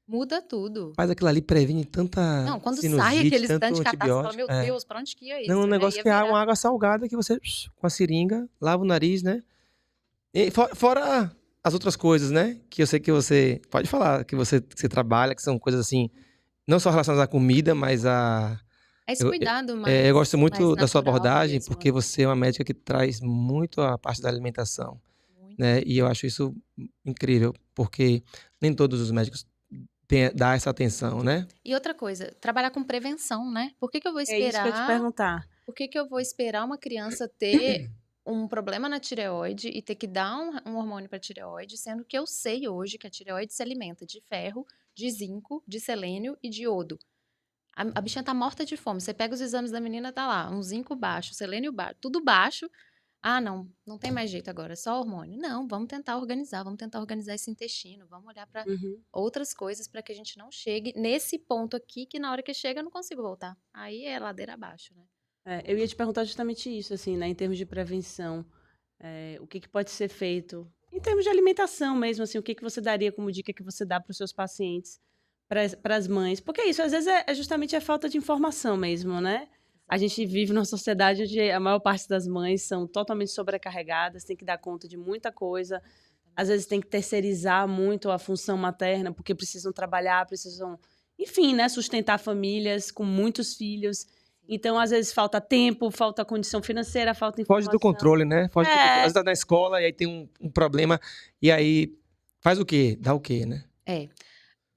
Muda tudo. Mas aquilo ali previne tanta Não, quando sinusite, sai aquele tanto tanto de catarro, você fala, antibiótico. meu Deus, pra onde que ia isso? Não, um né? negócio Ia que é virar. uma água salgada que você, com a seringa, lava o nariz, né? E fora as outras coisas, né? Que eu sei que você pode falar, que você trabalha, que são coisas assim, não só relacionadas à comida, mas a... Esse cuidado mais eu gosto muito mais da sua natural abordagem, mesmo. porque você é uma médica que traz muito a parte da alimentação, Muito. né? E eu acho isso incrível, porque nem todos os médicos dão essa atenção, né? E outra coisa, trabalhar com prevenção, né? Por que eu vou É isso que eu ia te esperar? perguntar. Por que eu vou esperar uma criança ter um problema na tireoide e ter que dar um hormônio para tireoide, sendo que eu sei hoje que a tireoide se alimenta de ferro, de zinco, de selênio e de iodo. A bichinha tá morta de fome. Você pega os exames da menina, tá lá, um zinco baixo, selênio baixo, tudo baixo. Ah, não tem mais jeito agora, é só hormônio. Não, vamos tentar organizar esse intestino, vamos olhar para outras coisas para que a gente não chegue nesse ponto aqui que na hora que chega eu não consigo voltar. Aí é ladeira abaixo, né? Eu ia te perguntar justamente isso, assim, né, em termos de prevenção, o que pode ser feito, em termos de alimentação mesmo, assim, o que você daria como dica que você dá para os seus pacientes, para as mães, porque isso, às vezes, é justamente a falta de informação mesmo, né? A gente vive numa sociedade onde a maior parte das mães são totalmente sobrecarregadas, tem que dar conta de muita coisa, às vezes tem que terceirizar muito a função materna, porque precisam trabalhar, precisam, enfim, né, sustentar famílias com muitos filhos. Então, às vezes, falta tempo, falta condição financeira, falta informação. Foge do controle, né? Foge do É. controle. Às vezes tá na escola e aí tem um problema e aí faz o quê? Dá o quê, né?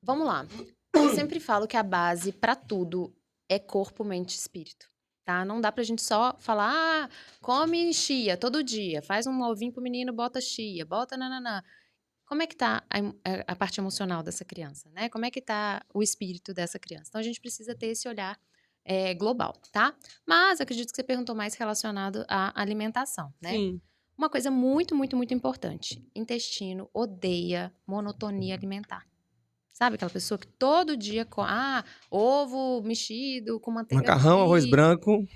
Vamos lá. Eu sempre falo que a base pra tudo é corpo, mente e espírito, tá? Não dá pra gente só falar, come chia todo dia, faz um ovinho pro menino, bota chia, bota nananã. Como é que tá a parte emocional dessa criança, né? Como é que tá o espírito dessa criança? Então, a gente precisa ter esse olhar global, tá? Mas acredito que você perguntou mais relacionado à alimentação, né? Sim. Uma coisa muito, muito, muito importante. Intestino odeia monotonia alimentar. Sabe aquela pessoa que todo dia come, ovo mexido com manteiga Macarrão, arroz frita. branco.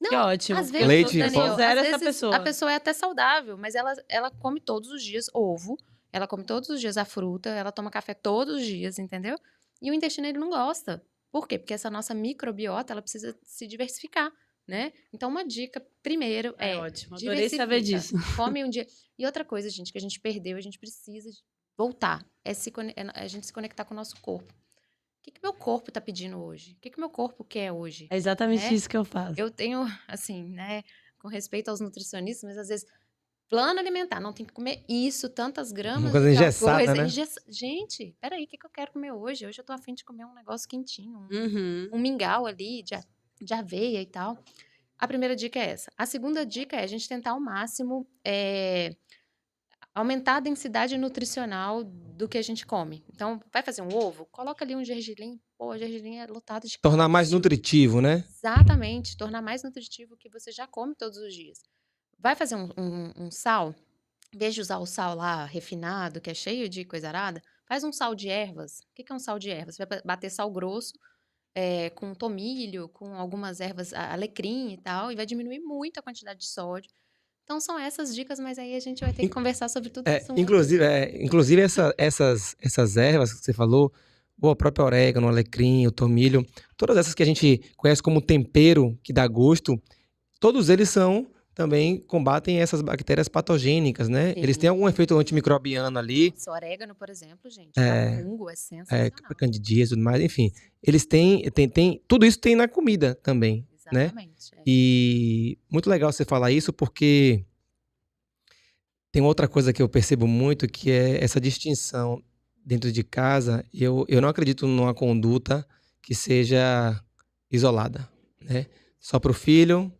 Que ótimo. Às vezes, Leite, Daniel, eu zero às essa vezes pessoa. a pessoa é até saudável, mas ela come todos os dias ovo, ela come todos os dias a fruta, ela toma café todos os dias, entendeu? E o intestino ele não gosta. Por quê? Porque essa nossa microbiota, ela precisa se diversificar, né? Então, uma dica, primeiro, É ótimo. Adorei saber disso. Come um dia. E outra coisa, gente, que a gente perdeu, a gente precisa voltar, é a gente se conectar com o nosso corpo. O que meu corpo tá pedindo hoje? O que meu corpo quer hoje? É exatamente né? isso que eu faço. Eu tenho, assim, né, com respeito aos nutricionistas, mas às vezes, plano alimentar, não tem que comer isso, tantas gramas Uma coisa de tal engessada, coisa. né? Gente, peraí, o que eu quero comer hoje? Hoje eu tô a fim de comer um negócio quentinho, Uhum. um mingau ali, de aveia e tal. A primeira dica é essa. A segunda dica é a gente tentar ao máximo aumentar a densidade nutricional do que a gente come. Então, vai fazer um ovo? Coloca ali um gergelim. Pô, o gergelim é lotado de Tornar mais cálcio. nutritivo, né? Exatamente. Tornar mais nutritivo o que você já come todos os dias. Vai fazer um sal? Em vez de usar o sal lá refinado, que é cheio de coisa arada, faz um sal de ervas. O que é um sal de ervas? Você vai bater sal grosso com tomilho, com algumas ervas, alecrim e tal, e vai diminuir muito a quantidade de sódio. Então, são essas dicas, mas aí a gente vai ter que conversar sobre tudo isso. Inclusive essas ervas que você falou, o próprio orégano, o alecrim, o tomilho, todas essas que a gente conhece como tempero, que dá gosto, todos eles também combatem essas bactérias patogênicas, né? Sim. Eles têm algum efeito antimicrobiano ali. Nossa, orégano, por exemplo, gente, para fungo é sensacional. Candidíase e tudo mais, enfim. Eles têm, tudo isso tem na comida também, né? Exatamente. E muito legal você falar isso, porque tem outra coisa que eu percebo muito, que é essa distinção dentro de casa. Eu não acredito numa conduta que seja isolada, né? Só para o filho,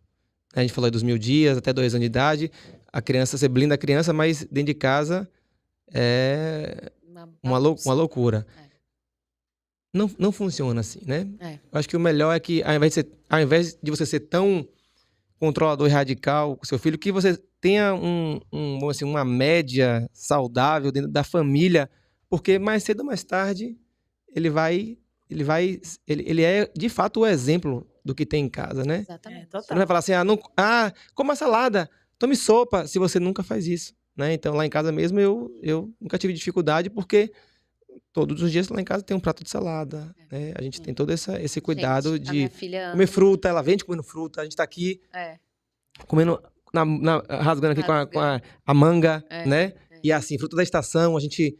a gente falou aí dos 1000 dias, até 2 anos de idade, a criança, você blinda a criança, mas dentro de casa é uma loucura. Não funciona assim, né? Eu acho que o melhor é que, ao invés de você ser tão controlador e radical com seu filho, que você tenha uma média saudável dentro da família, porque mais cedo ou mais tarde ele é de fato o exemplo do que tem em casa, né? Exatamente. Total. Você não vai falar assim, coma salada, tome sopa, se você nunca faz isso, né? Então lá em casa mesmo eu nunca tive dificuldade, porque todos os dias lá em casa tem um prato de salada, né? A gente tem todo esse cuidado Gente, a minha de filha comer fruta, ela vem comendo fruta, a gente tá aqui comendo, rasgando aqui com a manga, né? E assim, fruta da estação, a gente...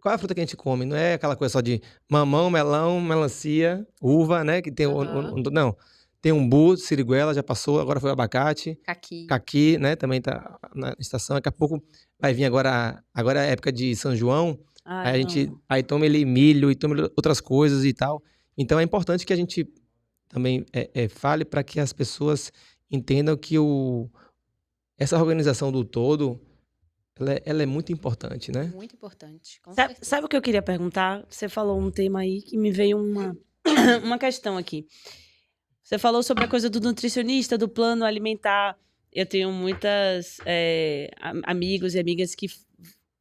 Qual é a fruta que a gente come? Não é aquela coisa só de mamão, melão, melancia, uva, né? Que tem não, tem umbu, siriguela, já passou, agora foi o abacate. Caqui, né? Também tá na estação. Daqui a pouco vai vir agora é a época de São João. Aí toma ele milho e toma outras coisas e tal. Então é importante que a gente também fale para que as pessoas entendam que essa organização do todo, ela é muito importante, né? Muito importante. Sabe o que eu queria perguntar? Você falou um tema aí que me veio uma questão aqui. Você falou sobre a coisa do nutricionista, do plano alimentar. Eu tenho muitas amigos e amigas que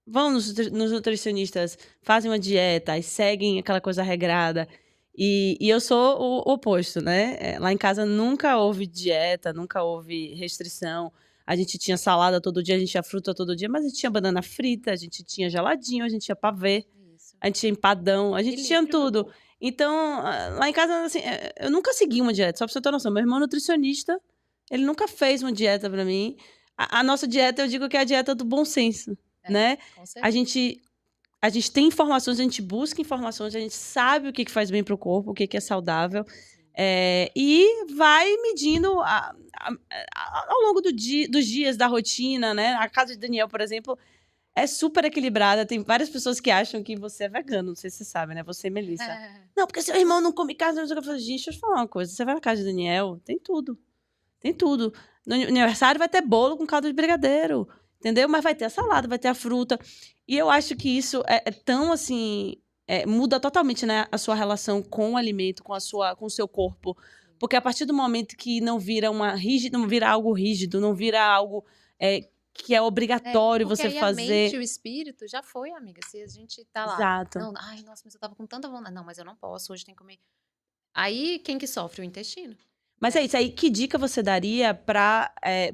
vão nos nutricionistas, fazem uma dieta e seguem aquela coisa regrada. E eu sou o oposto, né? Lá em casa nunca houve dieta, nunca houve restrição. A gente tinha salada todo dia, a gente tinha fruta todo dia, mas a gente tinha banana frita, a gente tinha geladinho, a gente tinha pavê, a gente tinha empadão, a gente tinha tudo. Então, lá em casa, assim, eu nunca segui uma dieta, só pra você ter noção. Meu irmão é nutricionista, ele nunca fez uma dieta pra mim. A nossa dieta, eu digo que é a dieta do bom senso, né? A gente tem informações, a gente busca informações, a gente sabe o que faz bem pro corpo, o que é saudável. E vai medindo ao longo dos dias, da rotina, né? A casa de Daniel, por exemplo, é super equilibrada. Tem várias pessoas que acham que você é vegano, não sei se você sabe, né? Você, Melissa. Não, porque seu irmão não come carne. Não sei o que. Eu falo, gente, deixa eu te falar uma coisa. Você vai na casa de Daniel, tem tudo. Tem tudo. No aniversário vai ter bolo com caldo de brigadeiro, entendeu? Mas vai ter a salada, vai ter a fruta. E eu acho que isso é tão, assim... muda totalmente, né, a sua relação com o alimento, com o seu corpo. Porque a partir do momento que não vira não vira algo rígido, não vira algo que é obrigatório porque você aí fazer. a mente e o espírito já foi, amiga. Se a gente tá lá, Exato. não, ai, nossa, mas eu tava com tanta vontade. Não, mas eu não posso, hoje tem que comer. Aí, quem que sofre? O intestino. Mas é isso aí. Que dica você daria para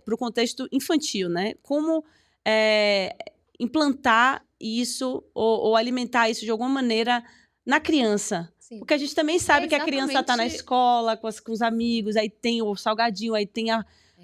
o contexto infantil, né? Como implantar isso ou alimentar isso de alguma maneira na criança? Sim. Porque a gente também sabe que a criança tá na exatamente- escola, com os amigos, aí tem o salgadinho, aí tem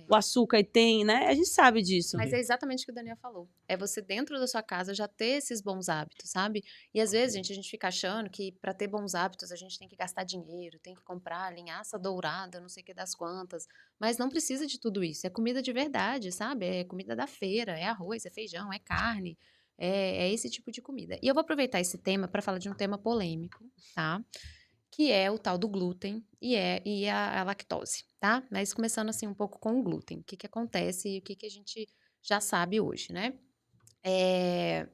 o açúcar, aí tem, né? A gente sabe disso. Mas é exatamente o que o Daniel falou. É você, dentro da sua casa, já ter esses bons hábitos, sabe? E às vezes, gente, a gente fica achando que para ter bons hábitos a gente tem que gastar dinheiro, tem que comprar linhaça dourada, não sei o que das quantas. Mas não precisa de tudo isso. É comida de verdade, sabe? É comida da feira, é arroz, é feijão, é carne. É esse tipo de comida. E eu vou aproveitar esse tema para falar de um tema polêmico, tá? Que é o tal do glúten e a lactose, tá? Mas começando assim um pouco com o glúten. O que que acontece e o que que a gente já sabe hoje, né?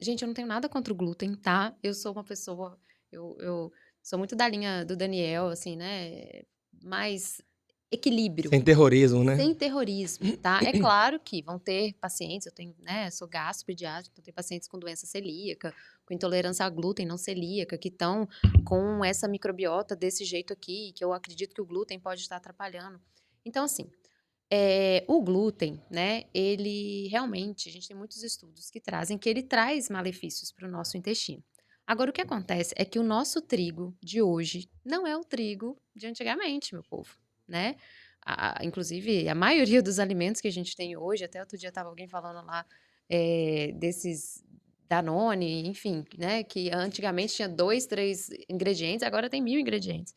Gente, eu não tenho nada contra o glúten, tá? Eu sou uma pessoa, eu sou muito da linha do Daniel, assim, né? Mais equilíbrio. Sem terrorismo, né? Sem terrorismo, tá? É claro que vão ter pacientes, eu tenho, né, sou gastropediatra, então tem pacientes com doença celíaca, com intolerância a glúten não celíaca, que estão com essa microbiota desse jeito aqui, que eu acredito que o glúten pode estar atrapalhando. Então, assim, o glúten, né, ele realmente, a gente tem muitos estudos que trazem que ele traz malefícios para o nosso intestino. Agora, o que acontece é que o nosso trigo de hoje não é o trigo de antigamente, meu povo, né? Inclusive, a maioria dos alimentos que a gente tem hoje, até outro dia estava alguém falando lá desses Danone, enfim, né? Que antigamente tinha 2, 3 ingredientes, agora tem 1000 ingredientes.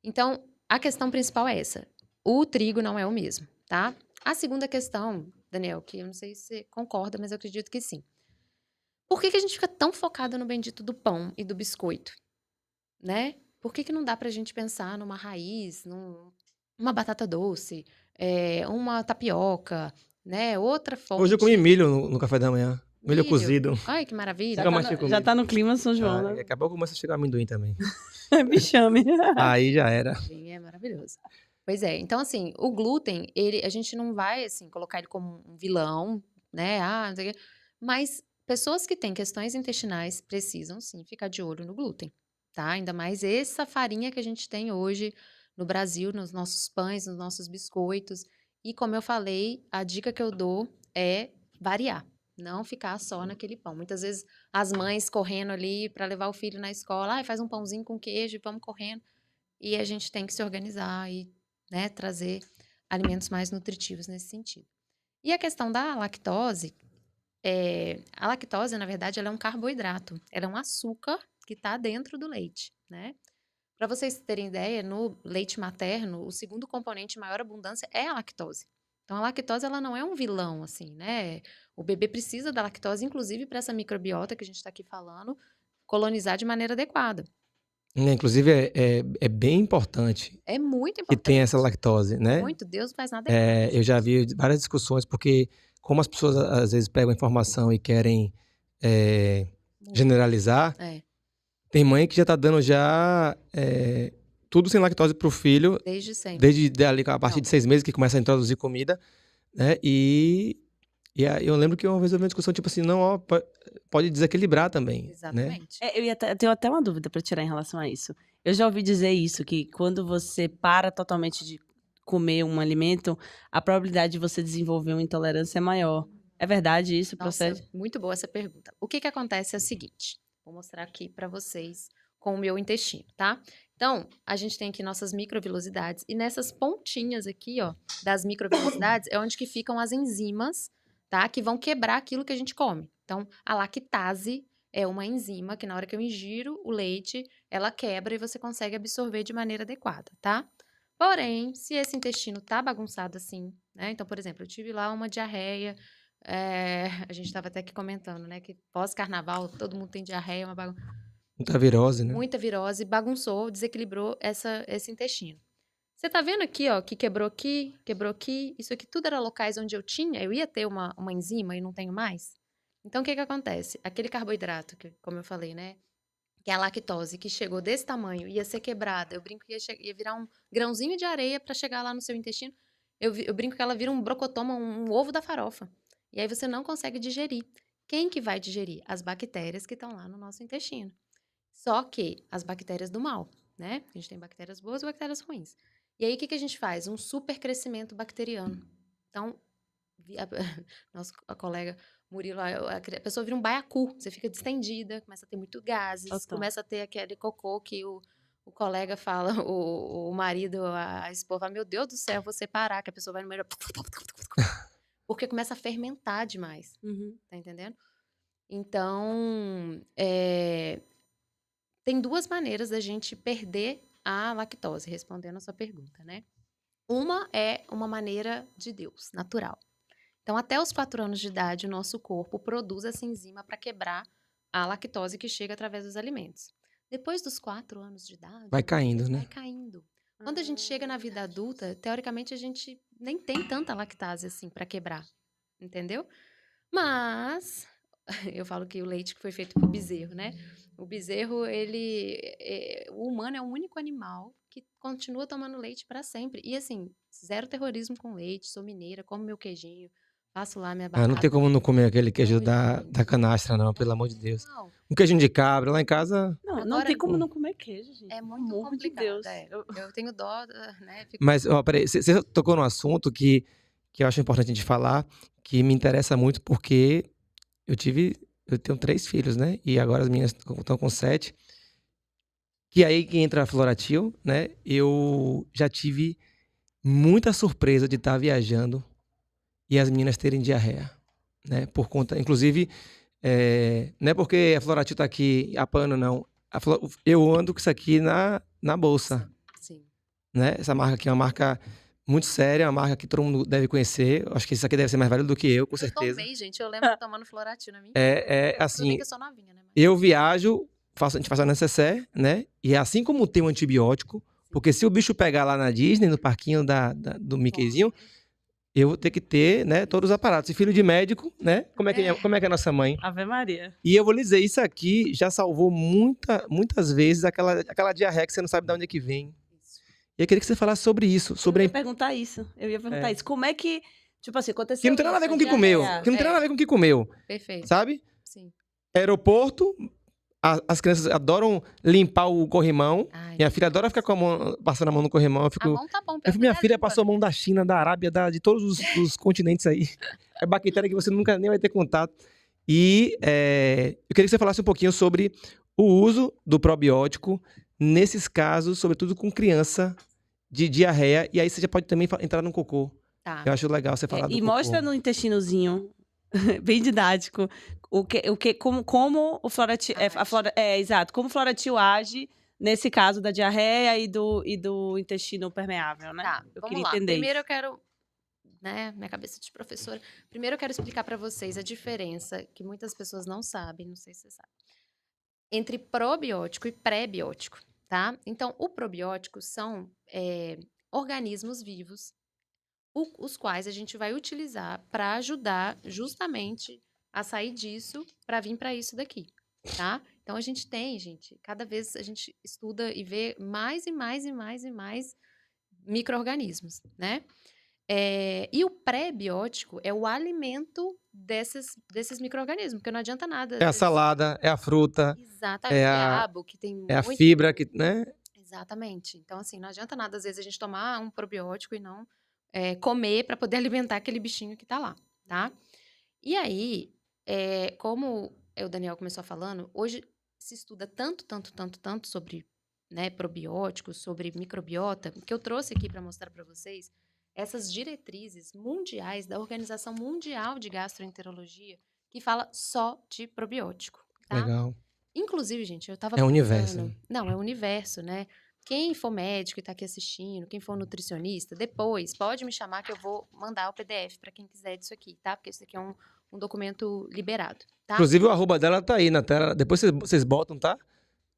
Então, a questão principal é essa. O trigo não é o mesmo, tá? A segunda questão, Daniel, que eu não sei se você concorda, mas eu acredito que sim. Por que a gente fica tão focado no bendito do pão e do biscoito, né? Por que não dá pra gente pensar numa raiz, numa batata doce, uma tapioca, né? Outra fonte. Hoje eu comi milho no café da manhã. Milho cozido. Ai, que maravilha. Já tá no clima São João, né? Daqui a pouco começa a chegar amendoim também. Me chame. Aí já era. Sim, é maravilhoso. Pois é, então assim, o glúten, a gente não vai assim colocar ele como um vilão, né? Não sei o quê. Mas pessoas que têm questões intestinais precisam sim ficar de olho no glúten, tá? Ainda mais essa farinha que a gente tem hoje no Brasil, nos nossos pães, nos nossos biscoitos. E como eu falei, a dica que eu dou é variar, não ficar só naquele pão. Muitas vezes as mães correndo ali para levar o filho na escola, faz um pãozinho com queijo e vamos correndo. E a gente tem que se organizar e, né, trazer alimentos mais nutritivos nesse sentido. E a questão da lactose, a lactose, na verdade, ela é um carboidrato. Ela é um açúcar que está dentro do leite, né? Para vocês terem ideia, no leite materno, o segundo componente de maior abundância é a lactose. Então, a lactose, ela não é um vilão, assim, né? O bebê precisa da lactose, inclusive para essa microbiota que a gente está aqui falando, colonizar de maneira adequada. Inclusive, é bem importante É muito que importante. tenha essa lactose, né? Muito, Deus não faz nada errado. Eu já vi várias discussões, porque como as pessoas às vezes pegam informação e querem generalizar, tem mãe que já tá dando tudo sem lactose pro filho. Desde sempre. Desde ali, a partir de 6 meses que começa a introduzir comida, né? E aí eu lembro que uma vez eu vi uma discussão, tipo assim, não, ó, pode desequilibrar também, né? Exatamente. Eu tenho até uma dúvida para tirar em relação a isso. Eu já ouvi dizer isso, que quando você para totalmente de comer um alimento, a probabilidade de você desenvolver uma intolerância é maior. É verdade isso? Procede? Nossa, muito boa essa pergunta. O que acontece é o seguinte, vou mostrar aqui para vocês com o meu intestino, tá? Então, a gente tem aqui nossas microvilosidades e nessas pontinhas aqui, ó, das microvilosidades é onde que ficam as enzimas, tá? Que vão quebrar aquilo que a gente come. Então, a lactase é uma enzima que na hora que eu ingiro o leite, ela quebra e você consegue absorver de maneira adequada, tá? Porém, se esse intestino tá bagunçado assim, né? Então, por exemplo, eu tive lá uma diarreia, a gente estava até aqui comentando, né? Que pós-carnaval todo mundo tem diarreia, Muita virose, né? muita virose, bagunçou, desequilibrou esse intestino. Você tá vendo aqui, ó, que quebrou aqui, isso aqui tudo era locais onde eu ia ter uma enzima e não tenho mais? Então, o que que acontece? Aquele carboidrato, que, como eu falei, né? Que é a lactose, que chegou desse tamanho, ia ser quebrada. Eu brinco que ia virar um grãozinho de areia para chegar lá no seu intestino. Eu brinco que ela vira um brocotoma, um ovo da farofa. E aí você não consegue digerir. Quem que vai digerir? As bactérias que estão lá no nosso intestino. Só que as bactérias do mal, né? A gente tem bactérias boas e bactérias ruins. E aí, o que que a gente faz? Um super crescimento bacteriano. Então, a, nosso colega Murilo, a pessoa vira um baiacu, você fica distendida, começa a ter muito gases, Total. começa a ter aquele cocô que o colega fala, o marido, a esposa fala, meu Deus do céu, vou separar, que a pessoa vai no meio, porque começa a fermentar demais, Uhum. tá entendendo? Então, tem duas maneiras da gente perder a lactose, respondendo a sua pergunta, né? Uma é uma maneira de Deus, natural. Então, até os 4 anos de idade, o nosso corpo produz essa enzima para quebrar a lactose que chega através dos alimentos. Depois dos 4 anos de idade, Vai caindo, vai né? caindo. Quando a gente chega na vida adulta, teoricamente a gente nem tem tanta lactase assim para quebrar, entendeu? Mas eu falo que o leite que foi feito pro bezerro, né? O bezerro, o humano é o único animal que continua tomando leite para sempre. E assim, zero terrorismo com leite, sou mineira, como meu queijinho, faço lá minha Ah, não tem batata. como não comer aquele queijo Oi, da gente. canastra, não, pelo amor de Deus. Não, Um queijinho de cabra lá em casa. Não tem agora como não comer queijo, gente. é Pelo muito amor de complicado. Deus. Eu tenho dó, né? Mas, ó, peraí, você tocou num assunto que eu acho importante a gente falar, que me interessa muito, porque eu tenho 3 filhos, né? E agora as minhas estão com 7. Que aí que entra a Floratil, né? Eu já tive muita surpresa de estar viajando e as meninas terem diarreia, né? Por conta, inclusive, não é porque a Floratil tá aqui apanhando, não. Eu ando com isso aqui na bolsa, Sim. né? Essa marca aqui é uma marca muito séria, uma marca que todo mundo deve conhecer. Acho que isso aqui deve ser mais válido do que eu, com Eu certeza. tomei, gente. Eu lembro tomando Floratil na minha infância. É Tudo bem assim, que eu sou novinha, né? eu viajo, a gente faz a necessaire, né? E é assim como tem um antibiótico, porque se o bicho pegar lá na Disney, no parquinho do Mickeyzinho, eu vou ter que ter, né, todos os aparatos. E filho de médico, né? Como é que é a nossa mãe? Ave Maria. E eu vou lhe dizer, isso aqui já salvou muitas vezes aquela diarreia que você não sabe de onde é que vem. E eu queria que você falasse sobre isso, sobre Eu ia perguntar isso. Como é que, tipo assim, aconteceu que não tem nada a ver com o que diarreia. comeu. Que não tem nada a ver com o que comeu, Perfeito. sabe? Sim. Aeroporto, as crianças adoram limpar o corrimão. Ai, Minha filha adora ficar com a mão, passando a mão no corrimão. Eu a fico. mão tá bom. Minha filha passou a mão da China, da Arábia, de todos os continentes aí. É bactéria que você nunca nem vai ter contato. E eu queria que você falasse um pouquinho sobre o uso do probiótico nesses casos, sobretudo com criança de diarreia. E aí você já pode também entrar no cocô. Tá. Eu acho legal você falar do E cocô. mostra no intestinozinho, bem didático, como o Floratil, exato, como o Floratil age nesse caso da diarreia e do intestino permeável, né? Tá, Eu vamos queria lá. entender Primeiro isso. eu quero, né, minha cabeça de professora. Primeiro eu quero explicar para vocês a diferença que muitas pessoas não sabem, não sei se você sabe, entre probiótico e pré-biótico, tá? Então, o probiótico são organismos vivos, os quais a gente vai utilizar para ajudar justamente a sair disso para vir para isso daqui, tá? Então a gente tem, cada vez a gente estuda e vê mais e mais e mais e mais micro-organismos, né? E o pré-biótico é o alimento desses micro-organismos, porque não adianta nada. É a salada, é a fruta, Exatamente, é a quiabo, que tem é a muito... fibra, que, né? Exatamente. Então, assim, não adianta nada, às vezes, a gente tomar um probiótico e não comer para poder alimentar aquele bichinho que tá lá, tá? E aí, como o Daniel começou falando, hoje se estuda tanto sobre, né, probióticos, sobre microbiota, que eu trouxe aqui para mostrar para vocês essas diretrizes mundiais da Organização Mundial de Gastroenterologia, que fala só de probiótico, tá? Legal. Inclusive, gente, eu tava É o universo, pensando... né? Não, é o universo, né? Quem for médico e tá aqui assistindo, quem for nutricionista, depois pode me chamar que eu vou mandar o PDF para quem quiser disso aqui, tá? Porque isso aqui é um documento liberado, tá? Inclusive, o arroba dela tá aí na tela. Depois vocês botam, tá?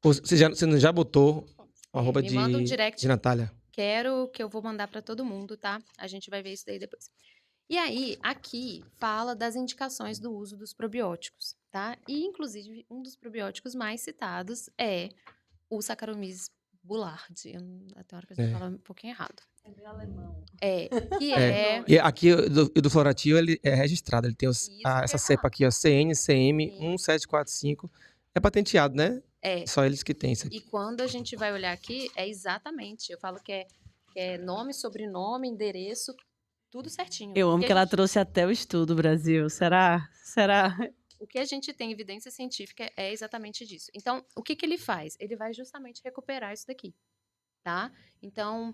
Ou você não já botou o arroba me manda um de direct. Natália? Quero que eu vou mandar para todo mundo, tá? A gente vai ver isso daí depois. E aí, aqui fala das indicações do uso dos probióticos, tá? E, inclusive, um dos probióticos mais citados é o Saccharomyces boulardii. Até a hora que a gente fala um pouquinho errado. É meio alemão. Que É. é... E aqui, o do Floratio, ele é registrado. Ele tem Isso que eu essa ia cepa falar. aqui, ó, CNCM Sim. 1745. É patenteado, né? É. Só eles que têm isso aqui. E quando a gente vai olhar aqui, é exatamente. Eu falo que é nome, sobrenome, endereço, tudo certinho. Eu amo Porque que ela trouxe até o estudo, Brasil. Será? O que a gente tem evidência científica é exatamente disso. Então, o que ele faz? Ele vai justamente recuperar isso daqui, tá? Então,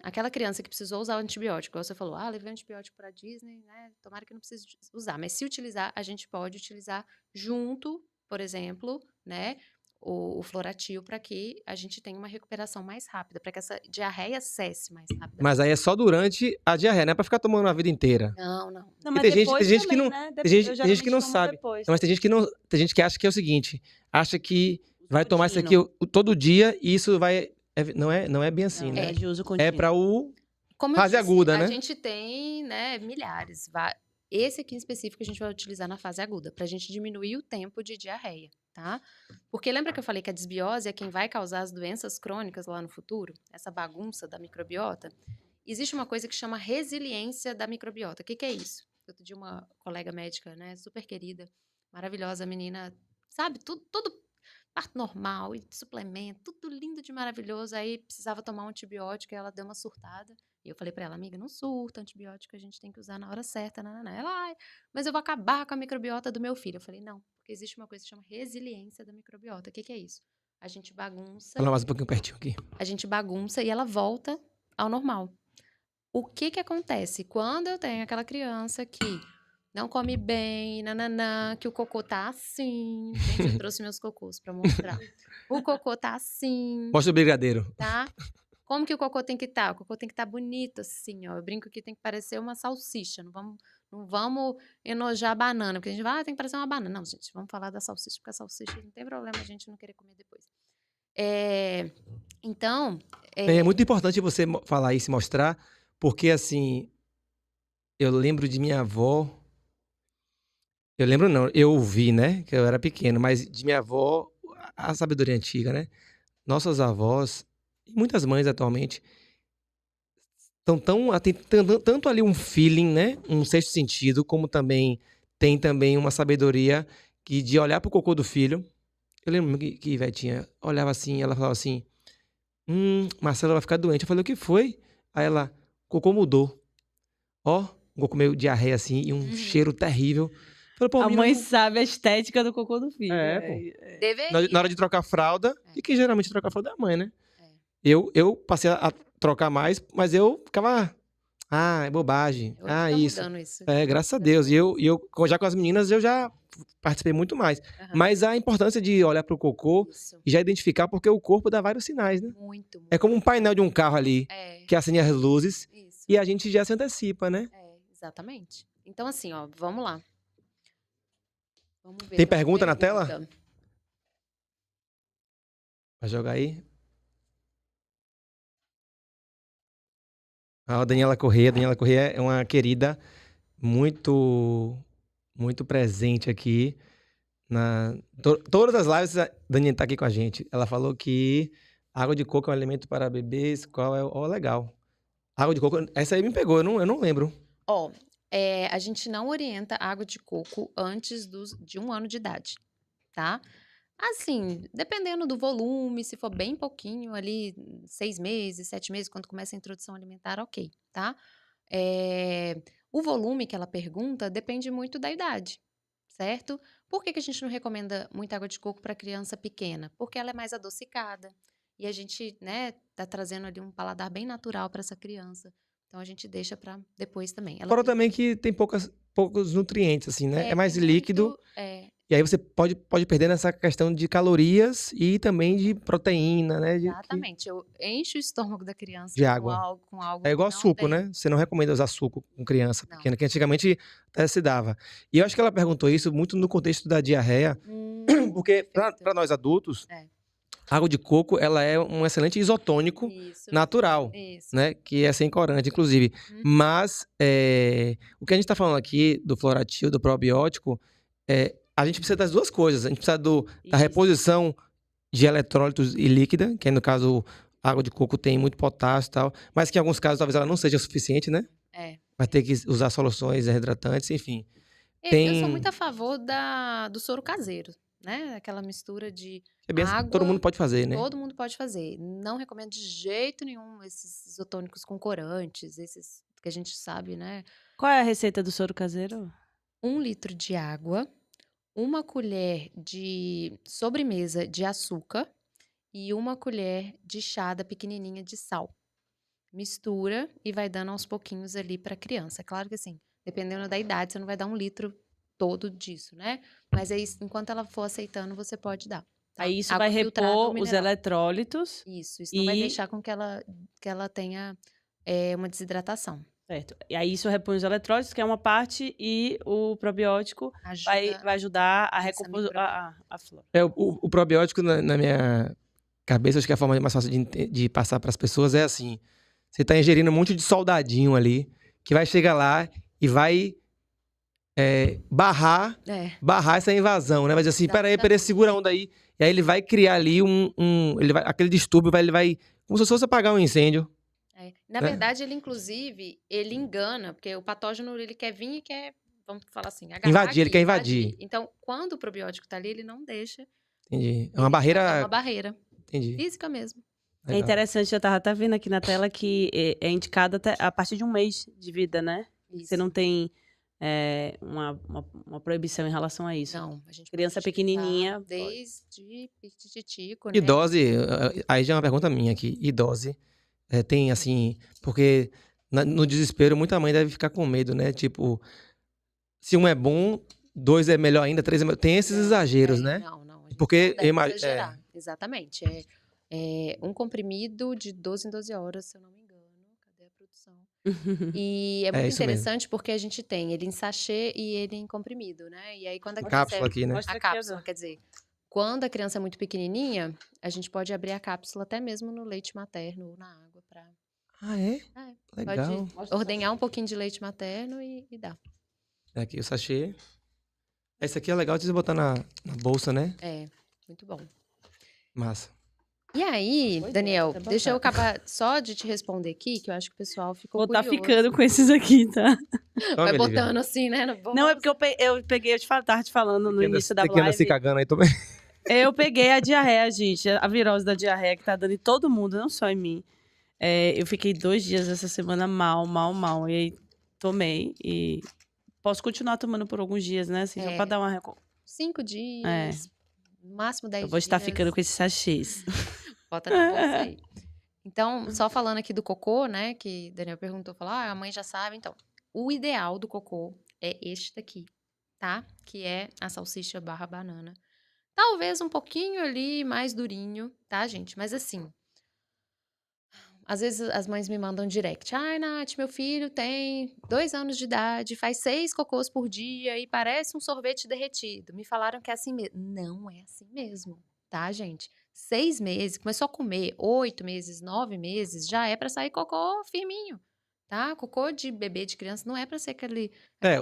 aquela criança que precisou usar o antibiótico, como você falou, levei antibiótico para Disney, né? Tomara que não precise usar. Mas se utilizar, a gente pode utilizar junto, por exemplo, né? O Floratio, para que a gente tenha uma recuperação mais rápida, para que essa diarreia cesse mais rápido. Mas aí é só durante a diarreia, não é pra ficar tomando a vida inteira. Não. Não, E mas tem gente depois que também, não- né? Tem gente, Eu tem gente que não geralmente tomo sabe. depois. Não, mas tem gente que acha que é o seguinte, acha que vai tomar isso aqui Contínuo. todo dia e isso vai... não é bem assim, Não, né? é de uso É contínuo. pra o... Como Fase eu disse, aguda, a né? gente tem, né, milhares. Esse aqui em específico a gente vai utilizar na fase aguda, pra gente diminuir o tempo de diarreia, tá? Porque lembra que eu falei que a desbiose é quem vai causar as doenças crônicas lá no futuro? Essa bagunça da microbiota? Existe uma coisa que chama resiliência da microbiota. O que é isso? Outro dia uma colega médica, né, super querida, maravilhosa menina, sabe, tudo parto normal e suplemento, tudo lindo de maravilhoso. Aí precisava tomar um antibiótico e ela deu uma surtada. E eu falei pra ela, amiga, não surta, antibiótico a gente tem que usar na hora certa. Ela, mas eu vou acabar com a microbiota do meu filho. Eu falei, não, porque existe uma coisa que chama resiliência da microbiota. O que é isso? A gente bagunça. Fala mais um pouquinho pertinho aqui. A gente bagunça e ela volta ao normal. O que acontece? Quando eu tenho aquela criança que não come bem, que o cocô tá assim. Gente, eu trouxe meus cocôs pra mostrar. O cocô tá assim, Mostra o brigadeiro. tá? Como que o cocô tem que estar? O cocô tem que estar bonito, assim, ó. Eu brinco que tem que parecer uma salsicha. Não vamos enojar a banana, porque a gente vai, tem que parecer uma banana. Não, gente, vamos falar da salsicha, porque a salsicha não tem problema a gente não querer comer depois. Então... É muito importante você falar isso e mostrar, porque, assim, eu lembro de minha avó... Eu lembro não, eu ouvi, né, que eu era pequeno, mas de minha avó, a sabedoria antiga, né? Nossas avós, e muitas mães atualmente, tem tanto ali um feeling, né? Um sexto sentido, como também tem também uma sabedoria de olhar pro cocô do filho. Eu lembro que Vetinha olhava assim, ela falava assim, Marcela vai ficar doente. Eu falei, o que foi? Aí ela, cocô mudou. Ó, um cocô meio diarreia assim, e um cheiro terrível. Falei, pô, A menina, mãe sabe a estética do cocô do filho. pô. Deveria. Na hora de trocar fralda, e quem geralmente troca fralda é a mãe, né? É. Eu passei a trocar mais, mas eu ficava, é bobagem, Hoje tá isso. mudando isso. Graças a Deus. E eu já com as meninas, eu já participei muito mais. Aham. Mas a importância de olhar pro cocô Isso. e já identificar, porque o corpo dá vários sinais, né? Muito. É como um painel de um carro ali, É, que acende as luzes, isso. e a gente já se antecipa, né? Exatamente. Então, assim, ó, vamos lá. Vamos ver. Tem pergunta na tela? Vai jogar aí. A Daniela Corrêa é uma querida muito, muito presente aqui. Todas as lives, a Daniela tá aqui com a gente. Ela falou que água de coco é um alimento para bebês. Qual é o legal? Água de coco, essa aí me pegou, eu não lembro. Ó, a gente não orienta água de coco antes de 1 ano de idade, tá? Assim, dependendo do volume, se for bem pouquinho, ali 6 meses, 7 meses, quando começa a introdução alimentar, ok, tá? O volume que ela pergunta depende muito da idade, certo? Por que a gente não recomenda muita água de coco para criança pequena? Porque ela é mais adocicada e a gente, né, tá trazendo ali um paladar bem natural para essa criança. Então a gente deixa para depois também. Fora também que tem poucas poucos nutrientes, assim, né? É mais tem líquido. muito, E aí você pode perder nessa questão de calorias e também de proteína, né? exatamente. Eu encho o estômago da criança De com água. algo É que igual não suco, tem. né? Você não recomenda usar suco com criança Não. pequena, que antigamente até se dava. E eu acho que ela perguntou isso muito no contexto da diarreia, porque Perfeito. para nós adultos, É. água de coco, ela é um excelente isotônico Isso. natural, Isso. né? Que é sem corante, inclusive. Mas o que a gente está falando aqui do Floratil, do probiótico, a gente precisa das duas coisas. A gente precisa da Isso. reposição de eletrólitos e líquida, que aí, no caso, a água de coco tem muito potássio e tal, mas que em alguns casos talvez ela não seja o suficiente, né? Vai ter que usar soluções reidratantes, enfim. Eu sou muito a favor do soro caseiro, né? Aquela mistura de É bem assim, água. todo mundo pode fazer, né? Todo mundo pode fazer. Não recomendo de jeito nenhum esses isotônicos com corantes, esses que a gente sabe, né? Qual é a receita do soro caseiro? 1 litro de água, 1 colher de sobremesa de açúcar e 1 colher de chá da pequenininha de sal. Mistura e vai dando aos pouquinhos ali para a criança. É claro que assim, dependendo da idade, você não vai dar 1 litro todo disso, né? Mas aí, enquanto ela for aceitando, você pode dar. Tá? Aí isso Água vai filtrada ou repor os mineral. eletrólitos. Isso não vai E- deixar com que ela tenha uma desidratação. Certo. E aí isso repõe os eletrólitos, que é uma parte, e o probiótico vai Ajuda ajudar a essa recompor a flora. O probiótico, na minha cabeça, acho que a forma mais fácil de passar para as pessoas é assim: você está ingerindo um monte de soldadinho ali, que vai chegar lá e vai barrar essa invasão, né? Mas assim, peraí, segura a onda aí. E aí ele vai criar ali aquele distúrbio, ele vai como se fosse apagar um incêndio. Na verdade, ele inclusive, ele engana, porque o patógeno, ele quer vir e quer, vamos falar assim, agarrar Invadir, ele aqui, quer invadir. Então, quando o probiótico tá ali, ele não deixa. Entendi. É uma É barreira. uma barreira Entendi. física mesmo. É Legal. interessante, eu tava até vendo aqui na tela que é indicado até a partir de 1 mês de vida, né? Isso. Você não tem uma proibição em relação a isso. Não, a gente Criança pode pequenininha, utilizar desde pititico, né? E dose, aí já é uma pergunta minha aqui. E dose? Tem assim, porque no desespero muita mãe deve ficar com medo, né? Tipo, se 1 é bom, 2 é melhor ainda, 3 é melhor. Tem esses exageros, né? Não. A gente Porque não deve exagerar. Exatamente. Um comprimido de 12 em 12 horas, se eu não me engano. Cadê a produção? E é muito isso mesmo. interessante porque a gente tem ele em sachê e ele em comprimido, né? E aí quando a Cápsula aqui, né? Mostra A aqui, cápsula, Adão. quer dizer, quando a criança é muito pequenininha, a gente pode abrir a cápsula até mesmo no leite materno ou na água para Ah, é? Legal. pode ordenhar um pouquinho de leite materno e dar. Aqui o sachê. Esse aqui é legal de você botar na bolsa, né? Muito bom. Massa. E aí, Boa Daniel, ideia, até deixa eu botar. acabar só de te responder aqui, que eu acho que o pessoal ficou Vou estar curioso. ficando com esses aqui, tá? Vai Tome, Lívia. botando assim, né? Não, é porque eu peguei, tava te falando no início da Você que anda se live. cagando aí também. Eu peguei a diarreia, gente, a virose da diarreia que tá dando em todo mundo, não só em mim. Eu fiquei 2 dias essa semana mal. E aí tomei e posso continuar tomando por alguns dias, né? Assim, só pra dar uma... 5 dias, no máximo 10 dias. Eu vou estar ficando com esses sachês. Bota na bolsa aí. Então, só falando aqui do cocô, né? Que Daniel perguntou, falou, a mãe já sabe. Então, o ideal do cocô é este daqui, tá? Que é a salsicha barra banana. Talvez um pouquinho ali mais durinho, tá, gente? Mas assim, às vezes as mães me mandam direct. Ai, Nath, meu filho tem 2 anos de idade, faz 6 cocôs por dia e parece um sorvete derretido. Me falaram que é assim mesmo. Não é assim mesmo, tá, gente? 6 meses, começou a comer, 8 meses, 9 meses, já é pra sair cocô firminho, tá? Cocô de bebê, de criança, não é pra ser aquela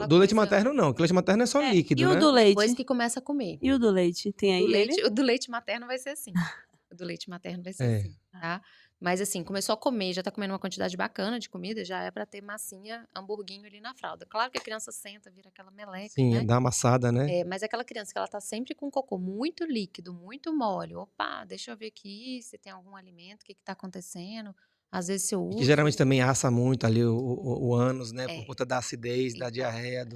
Do leite coisa- materno não. O leite materno é só líquido, E né? o do leite? Depois que começa a comer. E o do leite? Tem aí ele? O do leite materno vai ser assim. O do leite materno vai ser assim, tá? Mas assim, começou a comer, já tá comendo uma quantidade bacana de comida, já é pra ter massinha, hamburguinho ali na fralda. Claro que a criança senta, vira aquela meleca, Sim, né? dá uma amassada, né? Mas aquela criança que ela tá sempre com cocô muito líquido, muito mole. Opa, deixa eu ver aqui se tem algum alimento, o que tá acontecendo. Às vezes eu E uso... que geralmente também assa muito ali o ânus, né? Por conta da acidez, da Então, diarreia,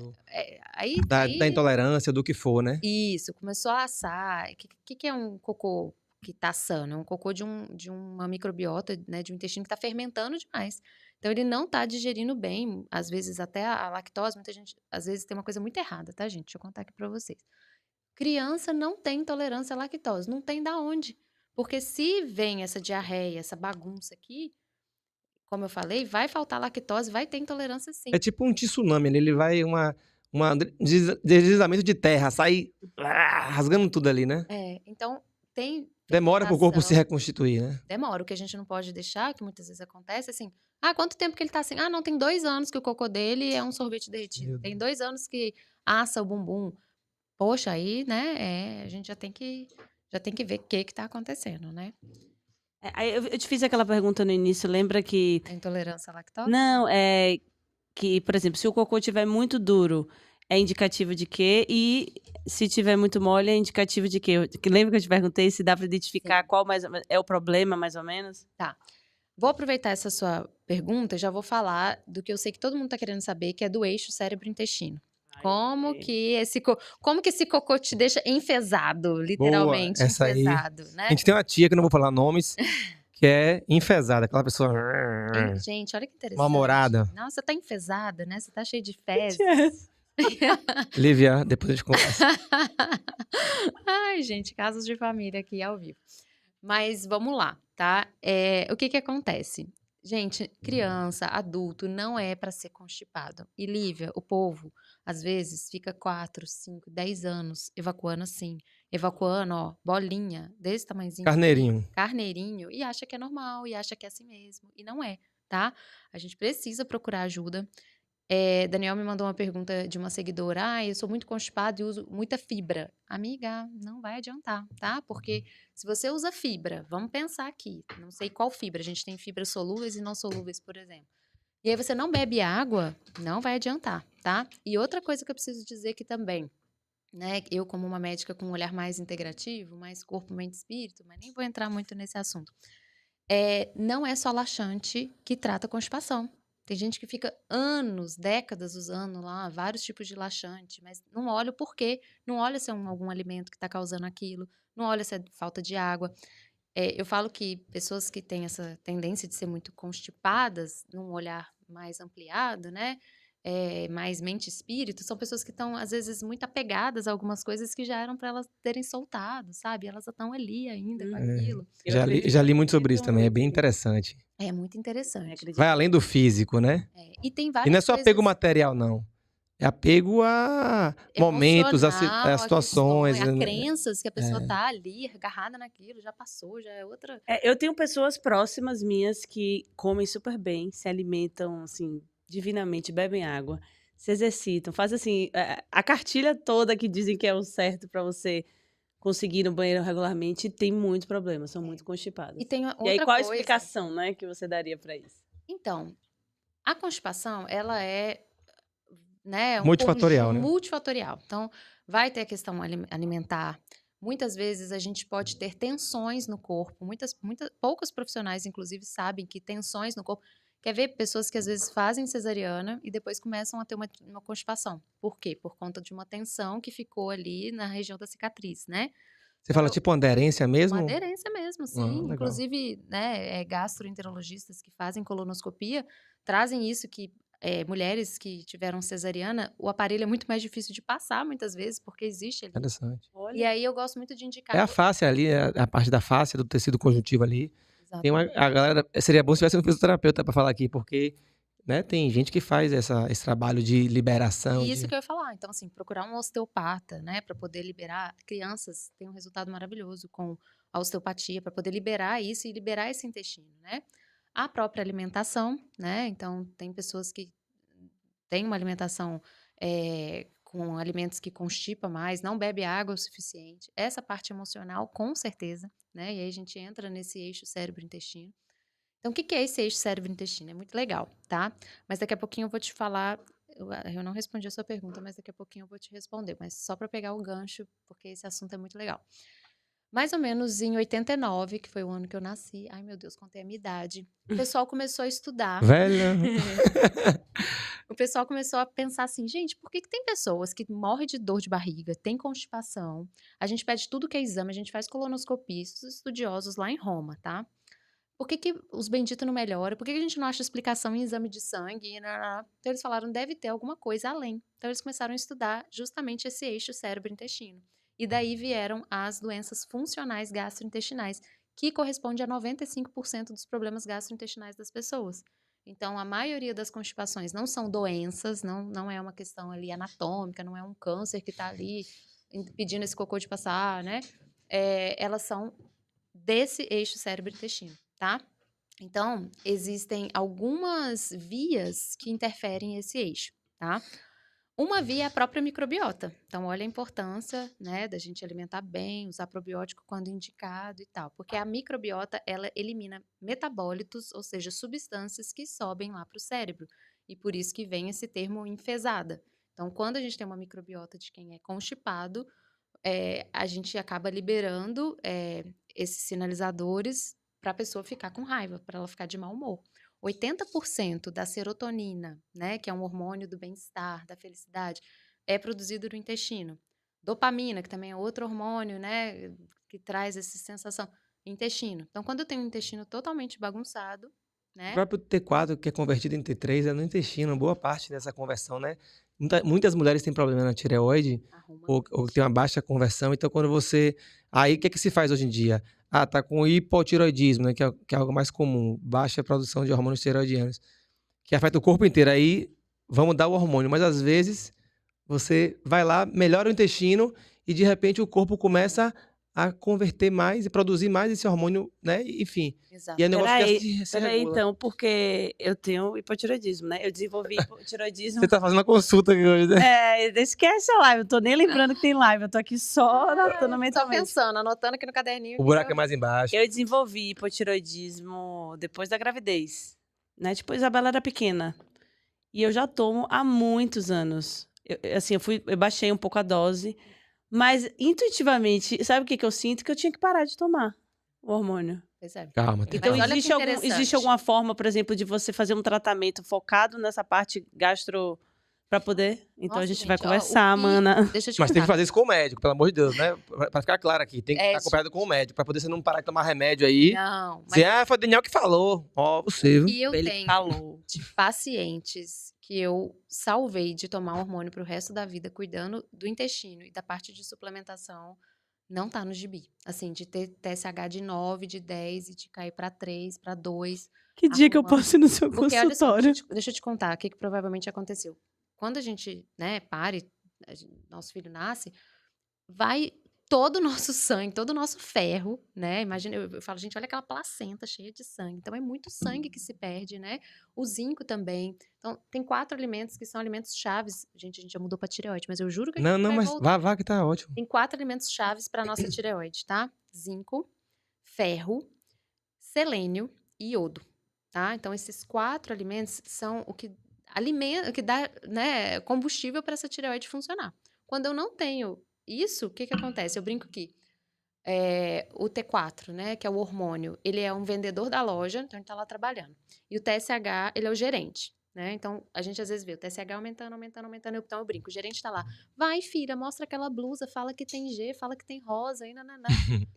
aí da intolerância, do que for, né? Isso, começou a assar. O que é um cocô que tá assando? É um cocô de uma microbiota, né, de um intestino que tá fermentando demais. Então, ele não tá digerindo bem, às vezes até a lactose, muita gente, às vezes tem uma coisa muito errada, tá, gente? Deixa eu contar aqui pra vocês. Criança não tem intolerância à lactose, não tem da onde. Porque se vem essa diarreia, essa bagunça aqui, como eu falei, vai faltar lactose, vai ter intolerância sim. É tipo um tsunami, né? Ele vai deslizamento de terra, sai rasgando tudo ali, né? Então tem Demora pro corpo se fermentação, reconstituir, né? demora. O que a gente não pode deixar, que muitas vezes acontece, assim, quanto tempo que ele tá assim? Não, tem 2 anos que o cocô dele é um sorvete derretido. Meu Tem Deus. 2 anos que assa o bumbum. Poxa, aí, né, a gente já tem que ver o que tá acontecendo, né? Aí eu te fiz aquela pergunta no início, lembra que... A intolerância à lactose? Não, é que, por exemplo, se o cocô estiver muito duro, é indicativo de quê? E se tiver muito mole, é indicativo de quê? Lembra que eu te perguntei se dá para identificar Sim. qual é o problema, mais ou menos? Tá. Vou aproveitar essa sua pergunta e já vou falar do que eu sei que todo mundo tá querendo saber, que é do eixo cérebro-intestino. Como que esse cocô te deixa enfesado, Boa, literalmente essa aí. enfesado, A né? gente tem uma tia, que eu não vou falar nomes, que é enfesada, aquela pessoa Gente, olha que interessante. mal-humorada. Nossa, você tá enfesada, né? Você tá cheio de fezes. Lívia, depois a gente conversa. Ai, gente, casos de família aqui ao vivo. Mas vamos lá, tá? O que acontece? Gente, criança, adulto, não é para ser constipado. E Lívia, o povo, às vezes, fica 4, 5, 10 anos evacuando assim. Evacuando, ó, bolinha, desse tamanhozinho. Carneirinho. Carneirinho. E acha que é normal, e acha que é assim mesmo. E não é, tá? A gente precisa procurar ajuda. Daniel me mandou uma pergunta de uma seguidora. Eu sou muito constipado e uso muita fibra. Amiga, não vai adiantar, tá? Porque se você usa fibra, vamos pensar aqui. Não sei qual fibra. A gente tem fibras solúveis e não solúveis, por exemplo. E aí você não bebe água, não vai adiantar, tá? E outra coisa que eu preciso dizer aqui também, né? Eu, como uma médica com um olhar mais integrativo, mais corpo, mente e espírito, mas nem vou entrar muito nesse assunto. Não é só laxante que trata constipação. Tem gente que fica anos, décadas usando lá vários tipos de laxante, mas não olha o porquê, não olha se é algum alimento que está causando aquilo, não olha se é falta de água. Eu falo que pessoas que têm essa tendência de ser muito constipadas, num olhar mais ampliado, né? Mais mente e espírito, são pessoas que estão, às vezes, muito apegadas a algumas coisas que já eram para elas terem soltado, sabe? Elas estão ali ainda com aquilo. Já li muito sobre isso também, é bem interessante. É muito interessante. Vai além do físico, né? E tem várias E não é só coisas... apego material, não. É apego a momentos, a situações. A crenças que a pessoa tá ali, agarrada naquilo, já passou, já é outra... Eu tenho pessoas próximas minhas que comem super bem, se alimentam, assim, divinamente, bebem água, se exercitam, fazem, assim, a cartilha toda que dizem que é o certo para você conseguir ir no banheiro regularmente, e tem muitos problemas, são muito constipadas. E tem E aí, outra qual a coisa... explicação, né, que você daria para isso? Então, a constipação, ela é, né, Multifatorial, né? multifatorial. Então, vai ter a questão alimentar. Muitas vezes a gente pode ter tensões no corpo. Poucos profissionais, inclusive, sabem que tensões no corpo... Quer ver pessoas que às vezes fazem cesariana e depois começam a ter uma constipação. Por quê? Por conta de uma tensão que ficou ali na região da cicatriz, né? Você fala tipo uma aderência mesmo? Uma aderência mesmo, sim. Legal. Inclusive, né, gastroenterologistas que fazem colonoscopia trazem isso, que mulheres que tiveram cesariana, o aparelho é muito mais difícil de passar muitas vezes, porque existe ali. Interessante. E aí eu gosto muito de indicar... É a face ali, a parte da face, do tecido conjuntivo ali. Tem Exatamente. a galera, seria bom se tivesse um fisioterapeuta para falar aqui, porque, né, tem gente que faz esse trabalho de liberação. E isso que eu ia falar. Então, assim, procurar um osteopata, né, para poder liberar. Crianças têm um resultado maravilhoso com a osteopatia, para poder liberar isso e liberar esse intestino, né? A própria alimentação, né? Então, tem pessoas que têm uma alimentação com alimentos que constipa mais, não bebe água o suficiente. Essa parte emocional, com certeza, né? E aí a gente entra nesse eixo cérebro-intestino. Então, o que é esse eixo cérebro-intestino? É muito legal, tá? Mas daqui a pouquinho eu vou te falar... Eu não respondi a sua pergunta, mas daqui a pouquinho eu vou te responder. Mas só para pegar o gancho, porque esse assunto é muito legal. Mais ou menos em 89, que foi o ano que eu nasci... Ai, meu Deus, contei a minha idade. O pessoal começou a estudar. Velha. O pessoal começou a pensar assim, gente, por que tem pessoas que morrem de dor de barriga, tem constipação, a gente pede tudo que é exame, a gente faz colonoscopia, estudiosos lá em Roma, tá? Por que que os benditos não melhoram? Por que que a gente não acha explicação em exame de sangue? Então eles falaram, deve ter alguma coisa além. Então eles começaram a estudar justamente esse eixo cérebro-intestino. E daí vieram as doenças funcionais gastrointestinais, que corresponde a 95% dos problemas gastrointestinais das pessoas. Então, a maioria das constipações não são doenças, não é uma questão ali anatômica, não é um câncer que está ali impedindo esse cocô de passar, né? Elas são desse eixo cérebro-intestino, tá? Então, existem algumas vias que interferem esse eixo, tá? Uma via é a própria microbiota. Então, olha a importância, né, da gente alimentar bem, usar probiótico quando indicado e tal. Porque a microbiota, ela elimina metabólitos, ou seja, substâncias que sobem lá para o cérebro. E por isso que vem esse termo enfesada. Então, quando a gente tem uma microbiota de quem é constipado, a gente acaba liberando esses sinalizadores para a pessoa ficar com raiva, para ela ficar de mau humor. 80% da serotonina, né, que é um hormônio do bem-estar, da felicidade, é produzido no intestino. Dopamina, que também é outro hormônio, né, que traz essa sensação, intestino. Então, quando eu tenho um intestino totalmente bagunçado, O né? próprio T4, que é convertido em T3, é no intestino, boa parte dessa conversão, né? Muitas mulheres têm problema na tireoide, Arruma. ou tem uma baixa conversão, então quando você... Aí, o que é que se faz hoje em dia? Ah, tá com hipotireoidismo, né? Que é algo mais comum, baixa produção de hormônios tireoidianos, que afeta o corpo inteiro. Aí, vamos dar o hormônio, mas às vezes você vai lá, melhora o intestino e de repente o corpo começa a converter mais e produzir mais esse hormônio, né? Enfim. Exato. E é um negócio que Peraí, se peraí, regula. então, porque eu tenho hipotireoidismo, né? Eu desenvolvi hipotireoidismo. Você tá fazendo uma consulta aqui hoje, né? Esquece a live, eu tô nem lembrando que tem live, eu tô aqui só anotando Só mentalmente. pensando, anotando aqui no caderninho. O buraco é mais embaixo. Eu desenvolvi hipotireoidismo depois da gravidez, né? Tipo, a Isabela era pequena. E eu já tomo há muitos anos. Eu baixei um pouco a dose, mas intuitivamente, sabe o que eu sinto? Que eu tinha que parar de tomar o hormônio. Pois é. Calma, Então, olha que existe interessante. alguma forma, por exemplo, de você fazer um tratamento focado nessa parte gastro para poder? Então, Nossa, a gente vai gente, ó, conversar, mana. Deixa eu te Mas tem que contar. fazer isso com o médico, pelo amor de Deus, né? Pra ficar claro aqui, tem que estar acompanhado com o médico, pra poder você não parar de tomar remédio aí. Não, mas Dizer, foi o Daniel que falou. Ó, você, o viu? que eu Ele tenho falou. de pacientes que eu salvei de tomar hormônio pro resto da vida, cuidando do intestino e da parte de suplementação, não tá no gibi. Assim, de ter TSH de 9, de 10 e de cair pra 3, pra 2. Que dia que eu arrumando. posso ir no seu Porque olha só, consultório? deixa eu te contar o que provavelmente aconteceu. Quando a gente, né, nosso filho nasce, vai todo o nosso sangue, todo o nosso ferro, né? Imagina, eu falo, gente, olha aquela placenta cheia de sangue. Então, é muito sangue que se perde, né? O zinco também. Então, tem 4 alimentos que são alimentos chaves. Gente, a gente já mudou pra tireoide, mas eu juro que a gente Não, vai mas voltar. vá que tá ótimo. Tem 4 alimentos chaves para nossa tireoide, tá? Zinco, ferro, selênio e iodo, tá? Então, esses 4 alimentos são o que alimenta, o que dá, né, combustível para essa tireoide funcionar. Quando eu não tenho isso, o que acontece? Eu brinco que o T4, né, que é o hormônio, ele é um vendedor da loja, então ele tá lá trabalhando. E o TSH, ele é o gerente, né? Então, a gente às vezes vê o TSH aumentando. Então, eu brinco, o gerente tá lá. Vai, filha, mostra aquela blusa, fala que tem G, fala que tem rosa, e nananã.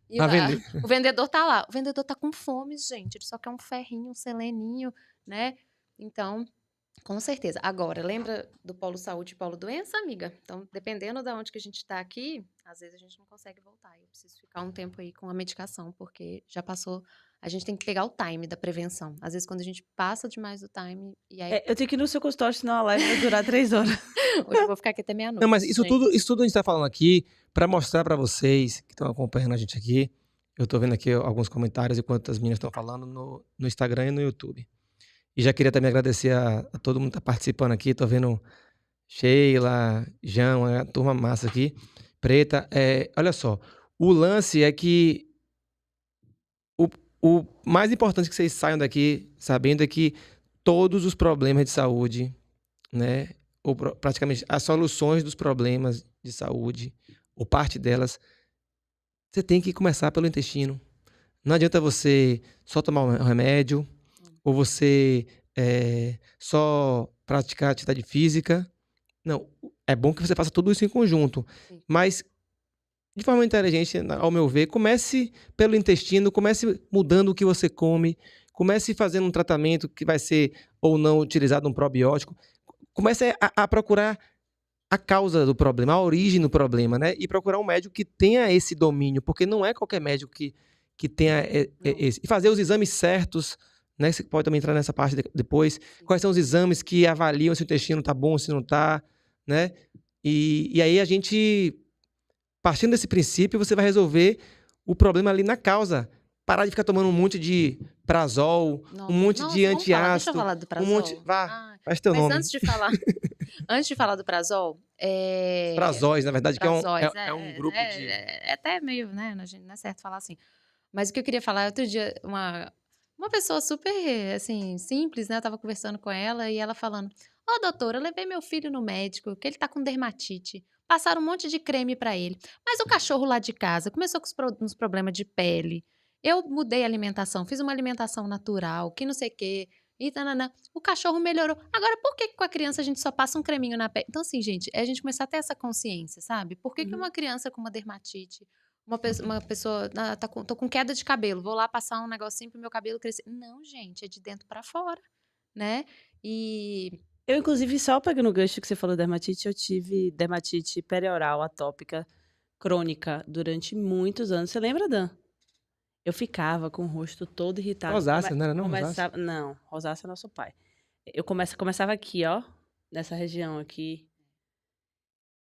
E Tá vendo? o vendedor tá lá. O vendedor tá com fome, gente. Ele só quer um ferrinho, um seleninho, né? Então, com certeza. Agora, lembra do polo saúde e polo doença, amiga? Então, dependendo de onde que a gente tá aqui, às vezes a gente não consegue voltar. Eu preciso ficar um tempo aí com a medicação, porque já passou. A gente tem que pegar o time da prevenção. Às vezes, quando a gente passa demais do time, e aí Eu tenho que ir no seu consultório, senão a live vai durar 3 horas. hoje eu vou ficar aqui até meia-noite. Não, mas isso gente. tudo a gente tá falando aqui pra mostrar pra vocês que estão acompanhando a gente aqui. Eu tô vendo aqui alguns comentários enquanto as meninas estão falando no Instagram e no YouTube. E já queria também agradecer a todo mundo que tá participando aqui. Tô vendo Sheila, João, a turma massa aqui. Preta. Olha só, o lance é que o mais importante que vocês saiam daqui sabendo é que todos os problemas de saúde, né, ou praticamente as soluções dos problemas de saúde, ou parte delas, você tem que começar pelo intestino. Não adianta você só tomar um remédio, ou você só praticar atividade física. Não, é bom que você faça tudo isso em conjunto. Sim. Mas de forma inteligente, ao meu ver, comece pelo intestino, comece mudando o que você come, comece fazendo um tratamento que vai ser ou não utilizado um probiótico. Comece a procurar a causa do problema, a origem do problema, né? E procurar um médico que tenha esse domínio, porque não é qualquer médico que tenha esse. E fazer os exames certos, né? Você pode também entrar nessa parte depois. Quais são os exames que avaliam se o intestino está bom, se não está, né? E aí a gente, partindo desse princípio, você vai resolver o problema ali na causa. Parar de ficar tomando um monte de Prazol, um monte de vamos falar, deixa eu antiácido, falar do um Prazol. monte... faz teu Mas nome. antes de falar do Prazol, Prazóis, na verdade, que Prazóis, é um grupo de... é até meio, né, não é certo falar assim. Mas o que eu queria falar, outro dia, uma pessoa super, assim, simples, né, eu tava conversando com ela e ela falando, doutora, eu levei meu filho no médico, que ele tá com dermatite, passaram um monte de creme pra ele, mas o cachorro lá de casa começou com uns problemas de pele, eu mudei a alimentação, fiz uma alimentação natural, que não sei o quê, e tananã. O cachorro melhorou. Agora, por que com a criança a gente só passa um creminho na pele? Então, assim, gente, é a gente começar a ter essa consciência, sabe? Por que uma criança com uma dermatite, uma pessoa, tô com queda de cabelo, vou lá passar um negocinho pro meu cabelo crescer. Não, gente, é de dentro pra fora, né? E Eu, inclusive, só pegando o gancho que você falou dermatite, eu tive dermatite perioral atópica crônica durante muitos anos. Você lembra, Dan? Eu ficava com o rosto todo irritado. Rosácea, não era não? Rosácea? Não, rosácea é nosso pai. Eu começava aqui, ó, nessa região aqui.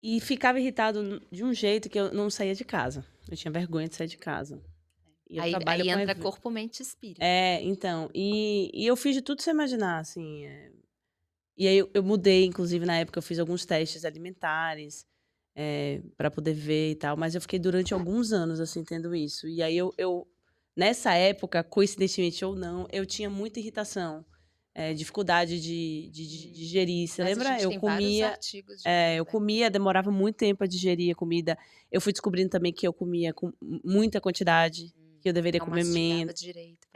E ficava irritado de um jeito que eu não saía de casa. Eu tinha vergonha de sair de casa. E eu trabalho aí com entra corpo, mente e espírito. então. E eu fiz de tudo que você imaginar, assim. E aí eu mudei, inclusive, na época eu fiz alguns testes alimentares para poder ver e tal. Mas eu fiquei durante alguns anos, assim, tendo isso. E aí nessa época, coincidentemente ou não, eu tinha muita irritação. Dificuldade de digerir. Você Mas lembra? a gente tem vários artigos de eu comia, demorava muito tempo a digerir a comida. Eu fui descobrindo também que eu comia com muita quantidade, que eu deveria não comer mastigava menos. direito.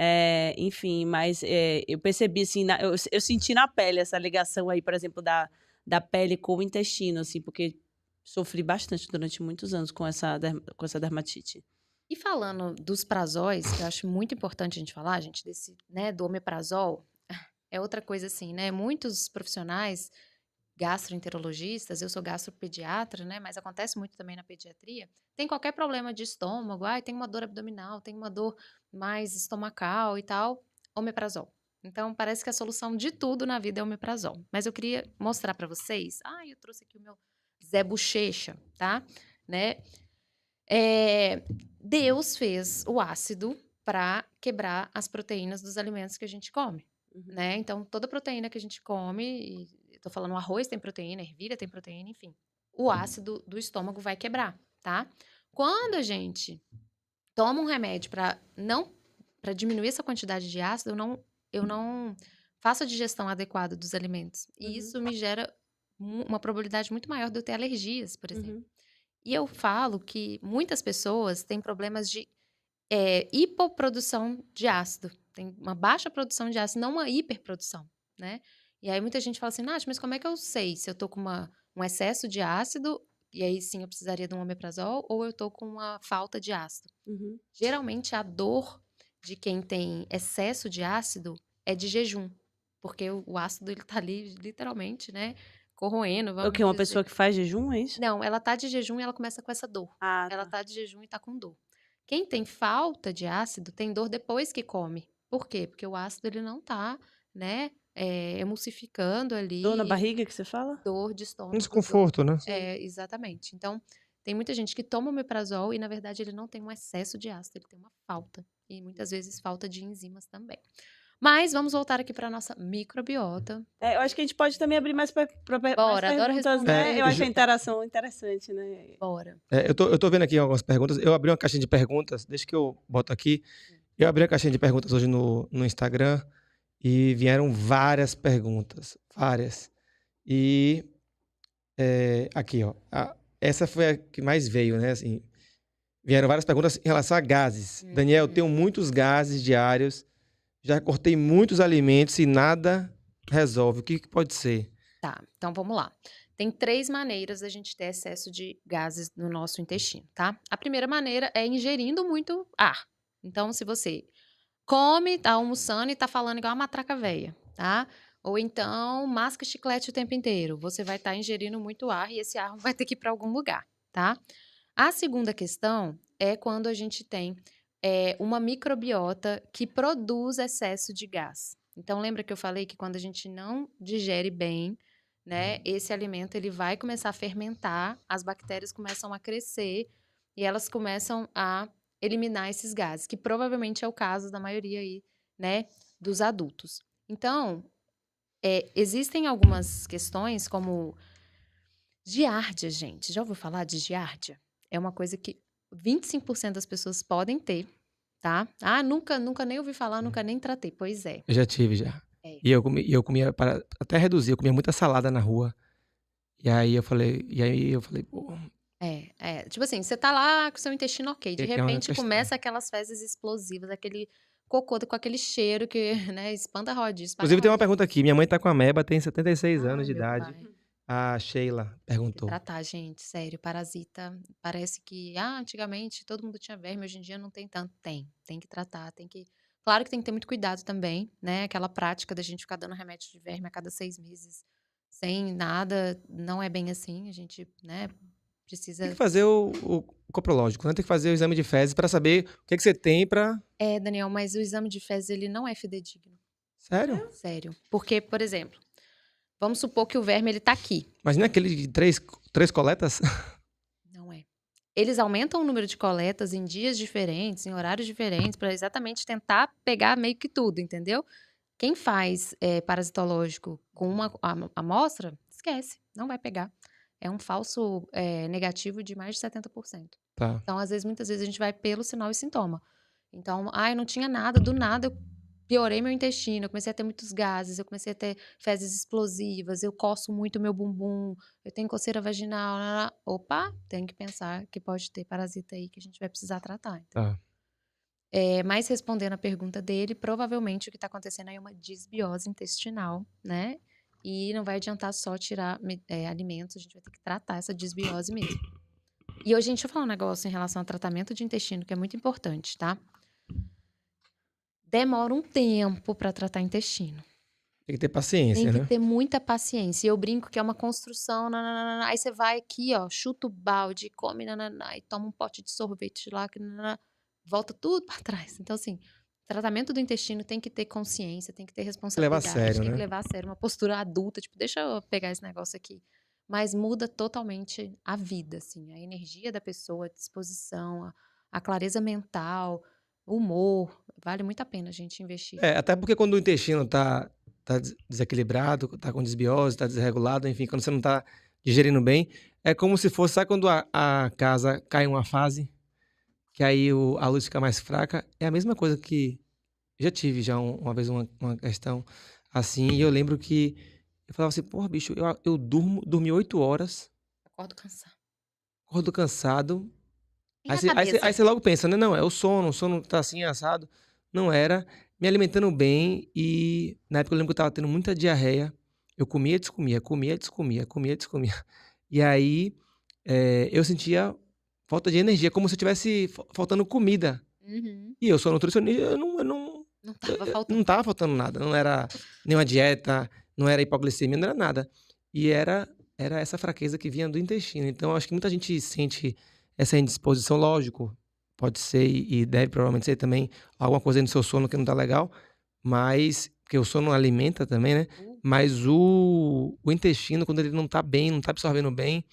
Enfim, mas eu percebi, assim, eu senti na pele essa ligação aí, por exemplo, da pele com o intestino, assim, porque sofri bastante durante muitos anos com essa dermatite. E falando dos prazóis, que eu acho muito importante a gente falar, gente, né, do omeprazol, é outra coisa assim, né? Muitos profissionais gastroenterologistas, eu sou gastropediatra, né? Mas acontece muito também na pediatria. Tem qualquer problema de estômago, tem uma dor abdominal, tem uma dor mais estomacal e tal, omeprazol. Então, parece que a solução de tudo na vida é omeprazol. Mas eu queria mostrar para vocês. Eu trouxe aqui o meu Zé Bochecha, tá? Né? Deus fez o ácido para quebrar as proteínas dos alimentos que a gente come. Né? Então, toda proteína que a gente come, eu tô falando arroz tem proteína, ervilha tem proteína, enfim. O ácido do estômago vai quebrar, tá? Quando a gente toma um remédio para diminuir essa quantidade de ácido, eu não faço a digestão adequada dos alimentos. E isso me gera uma probabilidade muito maior de eu ter alergias, por exemplo. E eu falo que muitas pessoas têm problemas de hipoprodução de ácido. Tem uma baixa produção de ácido, não uma hiperprodução, né? E aí muita gente fala assim, Nath, mas como é que eu sei se eu tô com um excesso de ácido, e aí sim eu precisaria de um omeprazol, ou eu tô com uma falta de ácido? Geralmente a dor de quem tem excesso de ácido é de jejum, porque o ácido ele tá ali literalmente, né, corroendo, vamos O que? Uma dizer. pessoa que faz jejum, é isso? Não, ela tá de jejum e ela começa com essa dor. Ela tá de jejum e tá com dor. Quem tem falta de ácido tem dor depois que come. Por quê? Porque o ácido ele não tá, né, emulsificando ali. Dor na barriga que você fala? Dor de estômago. Um desconforto, né? Exatamente. Então, tem muita gente que toma omeprazol e, na verdade, ele não tem um excesso de ácido, ele tem uma falta. E muitas vezes falta de enzimas também. Mas vamos voltar aqui para nossa microbiota. Eu acho que a gente pode também abrir mais Bora, adoro perguntas, responder. né? Eu acho a interação interessante, né? Bora. Eu tô vendo aqui algumas perguntas. Eu abri uma caixinha de perguntas, deixa que eu boto aqui. Eu abri a caixinha de perguntas hoje no Instagram e vieram várias perguntas. Várias. E aqui, ó. Essa foi a que mais veio, né? Assim, vieram várias perguntas em relação a gases. Daniel, eu tenho muitos gases diários. Já cortei muitos alimentos e nada resolve. O que pode ser? Tá, então vamos lá. Tem 3 maneiras da gente ter excesso de gases no nosso intestino, tá? A primeira maneira é ingerindo muito ar. Então, se você come, tá almoçando e tá falando igual uma matraca velha, tá? Ou então masca chiclete o tempo inteiro. Você vai estar ingerindo muito ar e esse ar vai ter que ir para algum lugar, tá? A segunda questão é quando a gente tem uma microbiota que produz excesso de gás. Então, lembra que eu falei que quando a gente não digere bem, né, esse alimento ele vai começar a fermentar, as bactérias começam a crescer e elas começam a eliminar esses gases, que provavelmente é o caso da maioria aí, né, dos adultos. Então, existem algumas questões como giardia, gente. Já ouviu falar de giardia? É uma coisa que 25% das pessoas podem ter, tá? Ah, nunca nem ouvi falar, nunca nem tratei. Pois é. Eu já tive, já. É. E eu comia, para até reduzir, eu comia muita salada na rua. E aí eu falei, pô, Tipo assim, você tá lá com seu intestino ok, de que é uma repente questão. começa aquelas fezes explosivas, aquele cocô com aquele cheiro que, né, espanta rodinha, espalha Inclusive tem uma rodinha. pergunta aqui, minha mãe tá com ameba, tem 76 Ai, anos de meu idade. pai. A Sheila perguntou. Tratar, gente, sério, parasita, parece que, antigamente todo mundo tinha verme, hoje em dia não tem tanto. Tem que tratar, Claro que tem que ter muito cuidado também, né? Aquela prática da gente ficar dando remédio de verme a cada 6 meses, sem nada, não é bem assim, a gente, né, Tem precisa... que fazer o coprológico, né? Tem que fazer o exame de fezes para saber o que você tem pra... Daniel, mas o exame de fezes, ele não é fidedigno, Sério? sério. Porque, por exemplo, vamos supor que o verme, ele tá aqui. Mas não é aquele de três coletas? Não é. Eles aumentam o número de coletas em dias diferentes, em horários diferentes, para exatamente tentar pegar meio que tudo, entendeu? Quem faz parasitológico com uma amostra, esquece, não vai pegar. É um falso negativo de mais de 70%. Tá. Então, muitas vezes a gente vai pelo sinal e sintoma. Então, eu não tinha nada, do nada eu piorei meu intestino, eu comecei a ter muitos gases, eu comecei a ter fezes explosivas, eu coço muito meu bumbum, eu tenho coceira vaginal. Opa, tem que pensar que pode ter parasita aí que a gente vai precisar tratar. Então. Tá. Mas respondendo a pergunta dele, provavelmente o que está acontecendo aí é uma disbiose intestinal, né? E não vai adiantar só tirar alimentos, a gente vai ter que tratar essa disbiose mesmo. E hoje, deixa eu falar um negócio em relação ao tratamento de intestino, que é muito importante, tá? Demora um tempo para tratar intestino. Tem que ter paciência, Tem que né? ter muita paciência. Eu brinco que é uma construção, aí você vai aqui, ó, chuta o balde, come, e toma um pote de sorvete lá, volta tudo para trás. Então, assim, tratamento do intestino tem que ter consciência, tem que ter Levar a responsabilidade, sério, tem que né? levar a sério, uma postura adulta, tipo, deixa eu pegar esse negócio aqui. Mas muda totalmente a vida, assim, a energia da pessoa, a disposição, a clareza mental, o humor. Vale muito a pena a gente investir. Até porque quando o intestino tá desequilibrado, tá com desbiose, tá desregulado, enfim, quando você não tá digerindo bem, é como se fosse, sabe quando a casa cai em uma fase, que aí a luz fica mais fraca? É a mesma coisa que... Já tive uma vez uma questão assim, e eu lembro que eu falava assim, porra, bicho, eu dormi 8 horas, Acordo cansado. acordo cansado. E a cabeça? Aí você logo pensa, né? Não, é o sono tá assim, assado. Não era. Me alimentando bem e na época eu lembro que eu tava tendo muita diarreia. Eu comia, descomia, comia, descomia, comia, descomia. E aí eu sentia falta de energia, como se eu tivesse faltando comida. Uhum. E eu sou nutricionista, eu Não tava faltando. não tava faltando nada. Não era nenhuma dieta, não era hipoglicemia, não era nada. E era essa fraqueza que vinha do intestino. Então, eu acho que muita gente sente essa indisposição, lógico. Pode ser e deve provavelmente ser também alguma coisa aí no seu sono que não tá legal, mas porque o sono alimenta também, né? Mas o intestino, quando ele não tá bem, não tá absorvendo bem,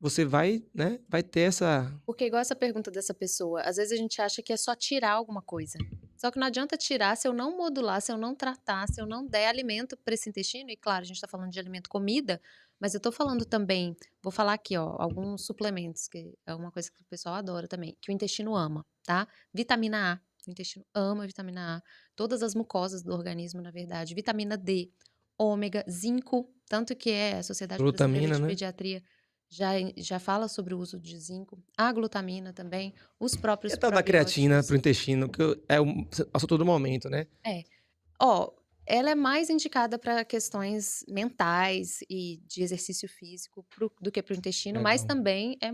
você vai, né? Vai ter essa... Porque igual essa pergunta dessa pessoa, às vezes a gente acha que é só tirar alguma coisa. Só que não adianta tirar se eu não modular, se eu não tratar, se eu não der alimento para esse intestino. E claro, a gente tá falando de alimento, comida, mas eu tô falando também, vou falar aqui, ó, alguns suplementos, que é uma coisa que o pessoal adora também, que o intestino ama, tá? Vitamina A, o intestino ama vitamina A, todas as mucosas do organismo, na verdade, vitamina D, ômega, zinco, tanto que a Sociedade Brasileira Glutamina, de né? Pediatria já fala sobre o uso de zinco, a glutamina também, os E próprios a tal da creatina probióticos. pro intestino, que é o assunto do momento, né? Ó, ela é mais indicada para questões mentais e de exercício físico do que para o intestino, mas Legal. também é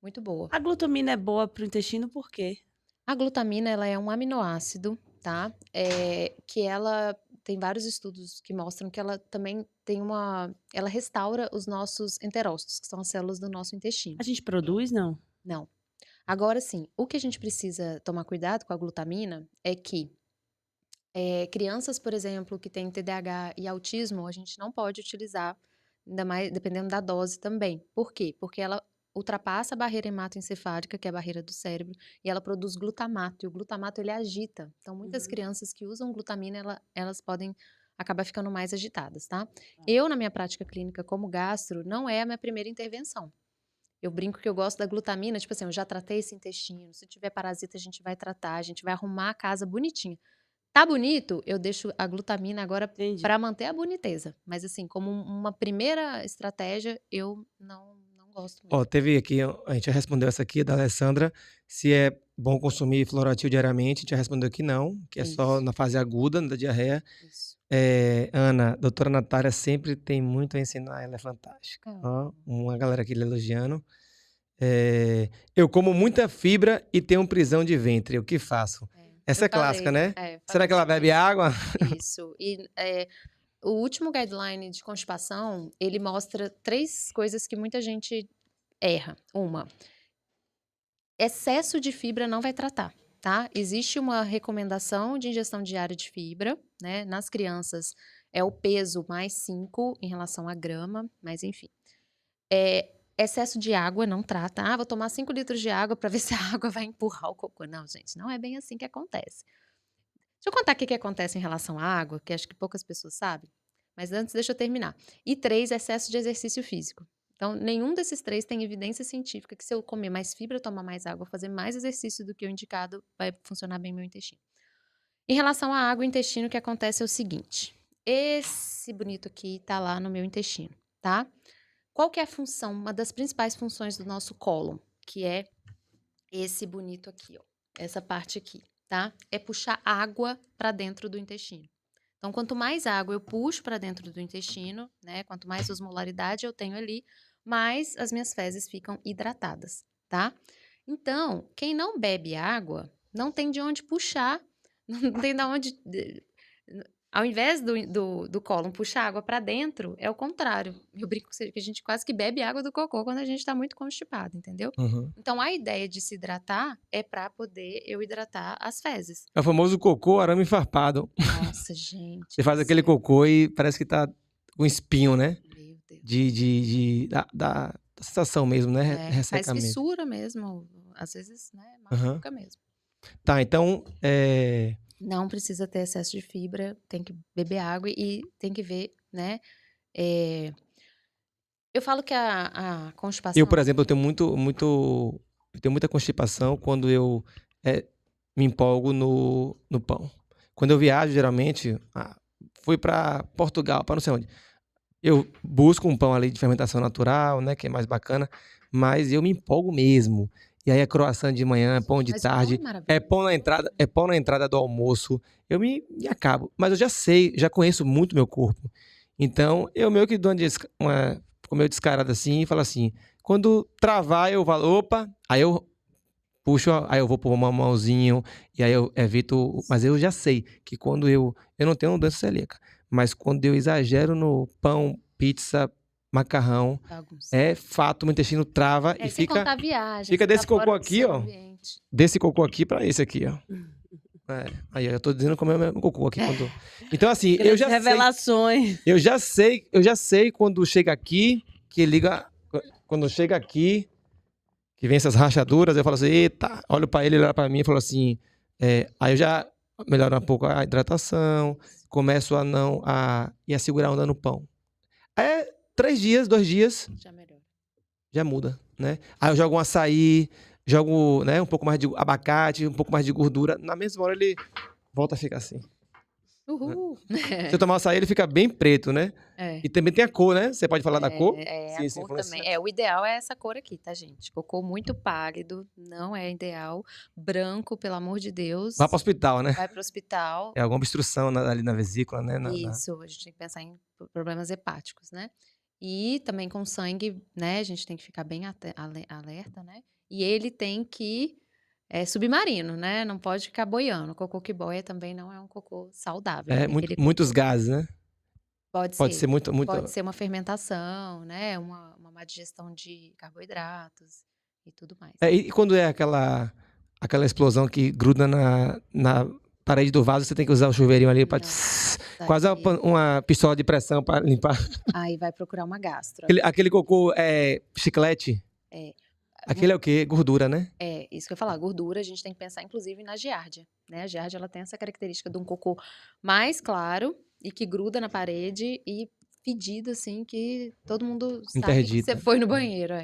muito boa. A glutamina é boa pro intestino por quê? A glutamina, ela é um aminoácido, tá? Que ela tem vários estudos que mostram que ela também tem ela restaura os nossos enterócitos, que são as células do nosso intestino. A gente produz, não? Não. Agora sim, o que a gente precisa tomar cuidado com a glutamina é que crianças, por exemplo, que têm TDAH e autismo, a gente não pode utilizar, ainda mais dependendo da dose também. Por quê? Porque ela ultrapassa a barreira hematoencefálica, que é a barreira do cérebro, e ela produz glutamato, e o glutamato ele agita. Então, muitas crianças que usam glutamina, elas podem acabar ficando mais agitadas, tá? Eu, na minha prática clínica como gastro, não é a minha primeira intervenção. Eu brinco que eu gosto da glutamina, tipo assim, eu já tratei esse intestino, se tiver parasita a gente vai tratar, a gente vai arrumar a casa bonitinha. Tá bonito? Eu deixo a glutamina agora Entendi. para manter a boniteza. Mas assim, como uma primeira estratégia, eu não gosto muito. Ó, teve aqui, a gente já respondeu essa aqui, da Alessandra, se é bom consumir Floratil diariamente, a gente já respondeu que não, que é só Isso. na fase aguda da diarreia. Isso. Ana, doutora Natália sempre tem muito a ensinar, ela é fantástica. Ó, uma galera aqui lhe elogiando. Eu como muita fibra e tenho prisão de ventre, o que faço? Essa Eu é clássica, falei, né? Será que ela falei bebe água? isso. E o último guideline de constipação, ele mostra 3 coisas que muita gente erra. Uma, excesso de fibra não vai tratar, tá? Existe uma recomendação de ingestão diária de fibra, né? Nas crianças é o peso mais 5 em relação à grama, mas enfim. Excesso de água não trata. Ah, vou tomar 5 litros de água para ver se a água vai empurrar o cocô. Não, gente, não é bem assim que acontece. Deixa eu contar o que acontece em relação à água, que acho que poucas pessoas sabem. Mas antes, deixa eu terminar. E 3, excesso de exercício físico. Então, nenhum desses 3 tem evidência científica que se eu comer mais fibra, tomar mais água, fazer mais exercício do que o indicado, vai funcionar bem meu intestino. Em relação à água e intestino, o que acontece é o seguinte. Esse bonito aqui tá lá no meu intestino, tá? Qual que é a função, uma das principais funções do nosso cólon, que é esse bonito aqui, ó. Essa parte aqui, tá? É puxar água para dentro do intestino. Então, quanto mais água eu puxo para dentro do intestino, né? Quanto mais osmolaridade eu tenho ali, mais as minhas fezes ficam hidratadas, tá? Então, quem não bebe água, não tem de onde puxar, não tem de onde... Ao invés do cólon puxar água para dentro, é o contrário. Eu brinco que a gente quase que bebe água do cocô quando a gente está muito constipado, entendeu? Uhum. Então, a ideia de se hidratar é para poder eu hidratar as fezes. É o famoso cocô arame farpado. Nossa, gente. Você faz aquele cocô e parece que tá com espinho, né? Meu Deus. Da sensação mesmo, né? Faz Ressecamento. fissura mesmo. Às vezes, né? Aham. Machuca mesmo. Tá, então, Não precisa ter excesso de fibra, tem que beber água e tem que ver, né? Eu falo que a constipação... eu, por exemplo, eu tenho eu tenho muita constipação quando eu me empolgo no pão. Quando eu viajo, geralmente, fui para Portugal, para não sei onde. Eu busco um pão ali de fermentação natural, né, que é mais bacana, mas eu me empolgo mesmo. E aí é croissant de manhã, pão de Mas tarde, pão é é pão na entrada do almoço. Eu me acabo. Mas eu já sei, já conheço muito meu corpo. Então, eu meio que dou fico meio descarado assim e falo assim, quando travar eu falo, opa, aí eu puxo, aí eu vou pôr um mamãozinho, e aí eu evito, mas eu já sei que quando eu não tenho doença celíaca, mas quando eu exagero no pão, pizza, macarrão, bagunça. é fato, meu intestino trava e sem fica contar a viagem. fica você tá desse cocô fora do aqui, seu ó. ambiente. Desse cocô aqui pra esse aqui, ó. Aí eu tô dizendo como é o meu cocô aqui. Então, assim, eu Grandes já sei. revelações. Eu já sei quando chega aqui, que liga. Quando chega aqui, que vem essas rachaduras, eu falo assim, eita, olho pra ele, ele olha pra mim e falo assim. Aí eu já melhoro um pouco a hidratação, começo a segurar a onda no pão. Aí 3 dias, 2 dias, Já melhor. já muda, né? Aí eu jogo um açaí, jogo, né, um pouco mais de abacate, um pouco mais de gordura. Na mesma hora ele volta a ficar assim. Uhul! Se eu tomar açaí, ele fica bem preto, né? É. E também tem a cor, né? Você pode falar da cor? É, Sim, a isso cor influencia. também. O ideal é essa cor aqui, tá, gente? Cocô muito pálido, não é ideal. Branco, pelo amor de Deus, Vai para o hospital, né? vai pro hospital. É alguma obstrução ali na vesícula, né? Isso, a gente tem que pensar em problemas hepáticos, né? E também com sangue, né? A gente tem que ficar bem alerta, né? E ele tem que submarino, né? Não pode ficar boiando. O cocô que boia também não é um cocô saudável, né? Aquele muitos cocô. gases, né? Pode Pode ser. ser muito. Pode ser uma fermentação, né? Uma má digestão de carboidratos e tudo mais. E quando é aquela explosão que gruda na parede do vaso, você tem que usar o chuveirinho ali para quase uma pistola de pressão para limpar. Aí vai procurar uma gastro. Aquele cocô chiclete. Aquele é o quê? Gordura, né? Isso que eu ia falar. Gordura, a gente tem que pensar, inclusive, na giardia, né? A giardia, ela tem essa característica de um cocô mais claro e que gruda na parede e fedido, assim, que todo mundo sabe que você foi no banheiro,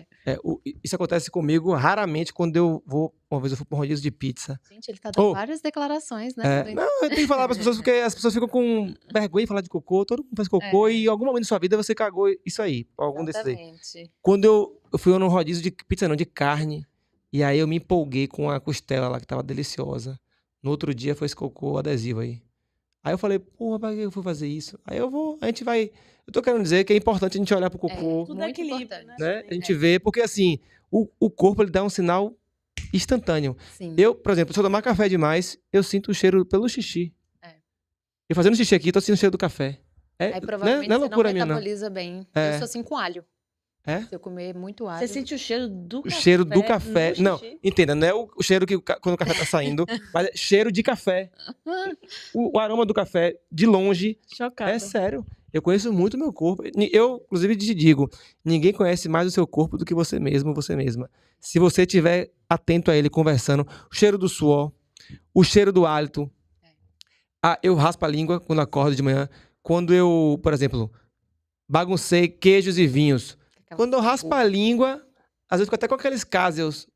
Isso acontece comigo raramente quando eu vou... Uma vez eu fui para um rodízio de pizza. Gente, ele tá dando várias declarações, né? Não, eu tenho que falar para as pessoas, porque as pessoas ficam com vergonha de falar de cocô. Todo mundo faz cocô e em algum momento da sua vida você cagou isso aí. Algum desses aí. Quando eu fui num rodízio de pizza, não, de carne. E aí eu me empolguei com a costela lá, que tava deliciosa. No outro dia foi esse cocô adesivo aí. Aí eu falei, porra, pra que eu fui fazer isso? Aí a gente vai... Eu tô querendo dizer que é importante a gente olhar pro cocô. Tudo é equilíbrio, né? A gente vê, porque assim, o corpo ele dá um sinal instantâneo. Sim. Eu, por exemplo, se eu tomar café demais, eu sinto o cheiro pelo xixi. Eu fazendo xixi aqui, tô sentindo o cheiro do café. Aí provavelmente não é você loucura não minha, metaboliza bem. Eu sou assim com alho. Se eu comer muito alho... Você sente o cheiro do café? O cheiro do café. Não, entenda, não é o cheiro que quando o café tá saindo, mas é cheiro de café. O aroma do café, de longe, Chocada. é sério. Eu conheço muito o meu corpo. Eu, inclusive, te digo, ninguém conhece mais o seu corpo do que você mesmo, você mesma. Se você estiver atento a ele, conversando, o cheiro do suor, o cheiro do hálito. Eu raspo a língua quando acordo de manhã. Quando eu, por exemplo, baguncei queijos e vinhos. Quando eu raspo a língua, às vezes fico até com aqueles cáseos,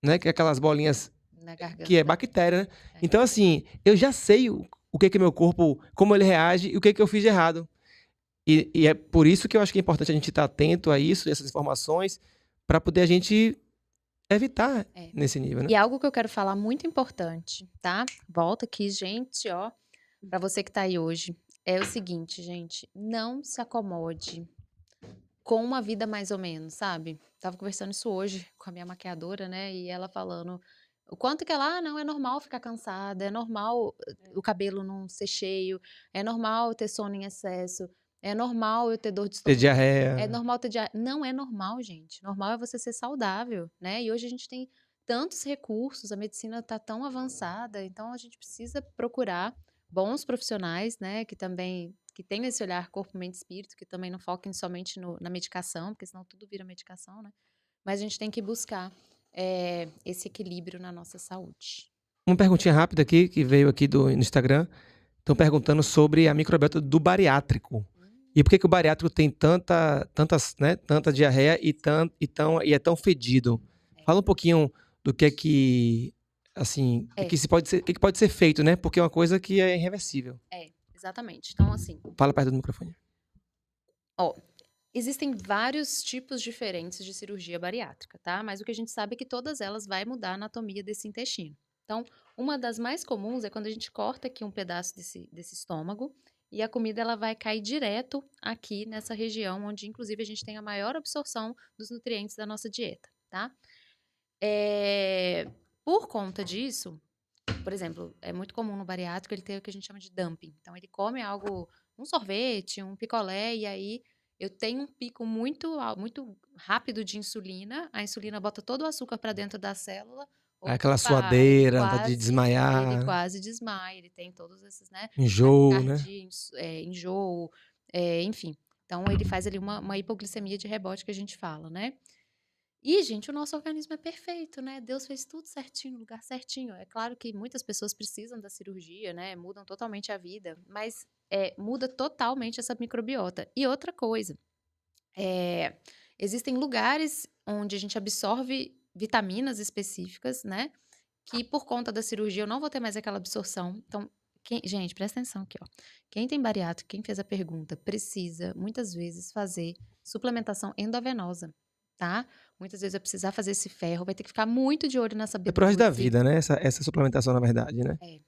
né? Que é aquelas bolinhas na garganta. Que é bactéria, né? Então, assim, eu já sei o que meu corpo, como ele reage e o que eu fiz de errado. E é por isso que eu acho que é importante a gente estar atento a isso, essas informações, para poder a gente evitar nesse nível, né? E algo que eu quero falar muito importante, tá? Volta aqui, gente, ó, para você que tá aí hoje. É o seguinte, gente, não se acomode com uma vida mais ou menos, sabe? Tava conversando isso hoje com a minha maquiadora, né? E ela falando o quanto que ela, não, é normal ficar cansada, é normal o cabelo não ser cheio, é normal ter sono em excesso, é normal eu ter dor de Ter estômago. diarreia. É normal ter diarreia. Não é normal, gente. Normal é você ser saudável, né? E hoje a gente tem tantos recursos, a medicina tá tão avançada, então a gente precisa procurar bons profissionais, né? Que tenham esse olhar corpo, mente e espírito, que também não foquem somente na medicação, porque senão tudo vira medicação, né? Mas a gente tem que buscar esse equilíbrio na nossa saúde. Uma perguntinha rápida aqui, que veio aqui no Instagram. Estão perguntando sobre a microbiota do bariátrico. E por que o bariátrico tem tanta diarreia e é tão fedido? Fala um pouquinho do que assim, o que pode ser feito, né? Porque é uma coisa que é irreversível. Exatamente. Então, assim... Fala perto do microfone. Existem vários tipos diferentes de cirurgia bariátrica, tá? Mas o que a gente sabe é que todas elas vai mudar a anatomia desse intestino. Então, uma das mais comuns é quando a gente corta aqui um pedaço desse estômago e a comida ela vai cair direto aqui nessa região, onde inclusive a gente tem a maior absorção dos nutrientes da nossa dieta, tá? Por conta disso, por exemplo, é muito comum no bariátrico ele ter o que a gente chama de dumping. Então, ele come algo, um sorvete, um picolé, e aí eu tenho um pico muito rápido de insulina. A insulina bota todo o açúcar para dentro da célula. Aquela suadeira, vontade de desmaiar. Ele quase desmaia. Ele tem todos esses, né? Enjoo, né? Enjoo, enfim. Então, ele faz ali uma hipoglicemia de rebote que a gente fala, né? E, gente, o nosso organismo é perfeito, né? Deus fez tudo certinho, no lugar certinho. É claro que muitas pessoas precisam da cirurgia, né? Mudam totalmente a vida, mas muda totalmente essa microbiota. E outra coisa, existem lugares onde a gente absorve vitaminas específicas, né? Que por conta da cirurgia eu não vou ter mais aquela absorção. Então, Gente, presta atenção aqui, ó. Quem tem bariátrica, quem fez a pergunta, precisa, muitas vezes, fazer suplementação endovenosa, tá? Muitas vezes vai precisar fazer esse ferro, vai ter que ficar muito de olho nessa É pro resto da B12. vida, né? Essa suplementação, na verdade, né? É.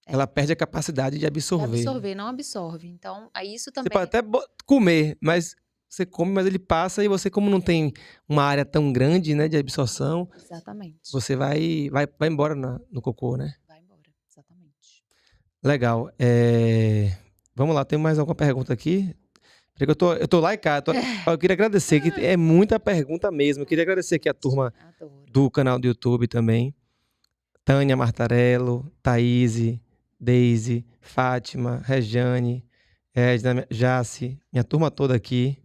Ela perde a capacidade de Vai absorver. absorver, não absorve. Então, aí isso Você também... pode até comer, mas você come, mas ele passa e você, como não tem uma área tão grande, né, de absorção, Exatamente. você vai embora no cocô, né? Vai embora, exatamente. Legal. Vamos lá, tem mais alguma pergunta aqui? Porque eu tô lá e cá. Eu queria agradecer, que é muita pergunta mesmo. Eu queria agradecer aqui a turma Adoro. do canal do YouTube também. Tânia Martarello, Thaís, Deise, Fátima, Rejane, Edna, Jace, minha turma toda aqui.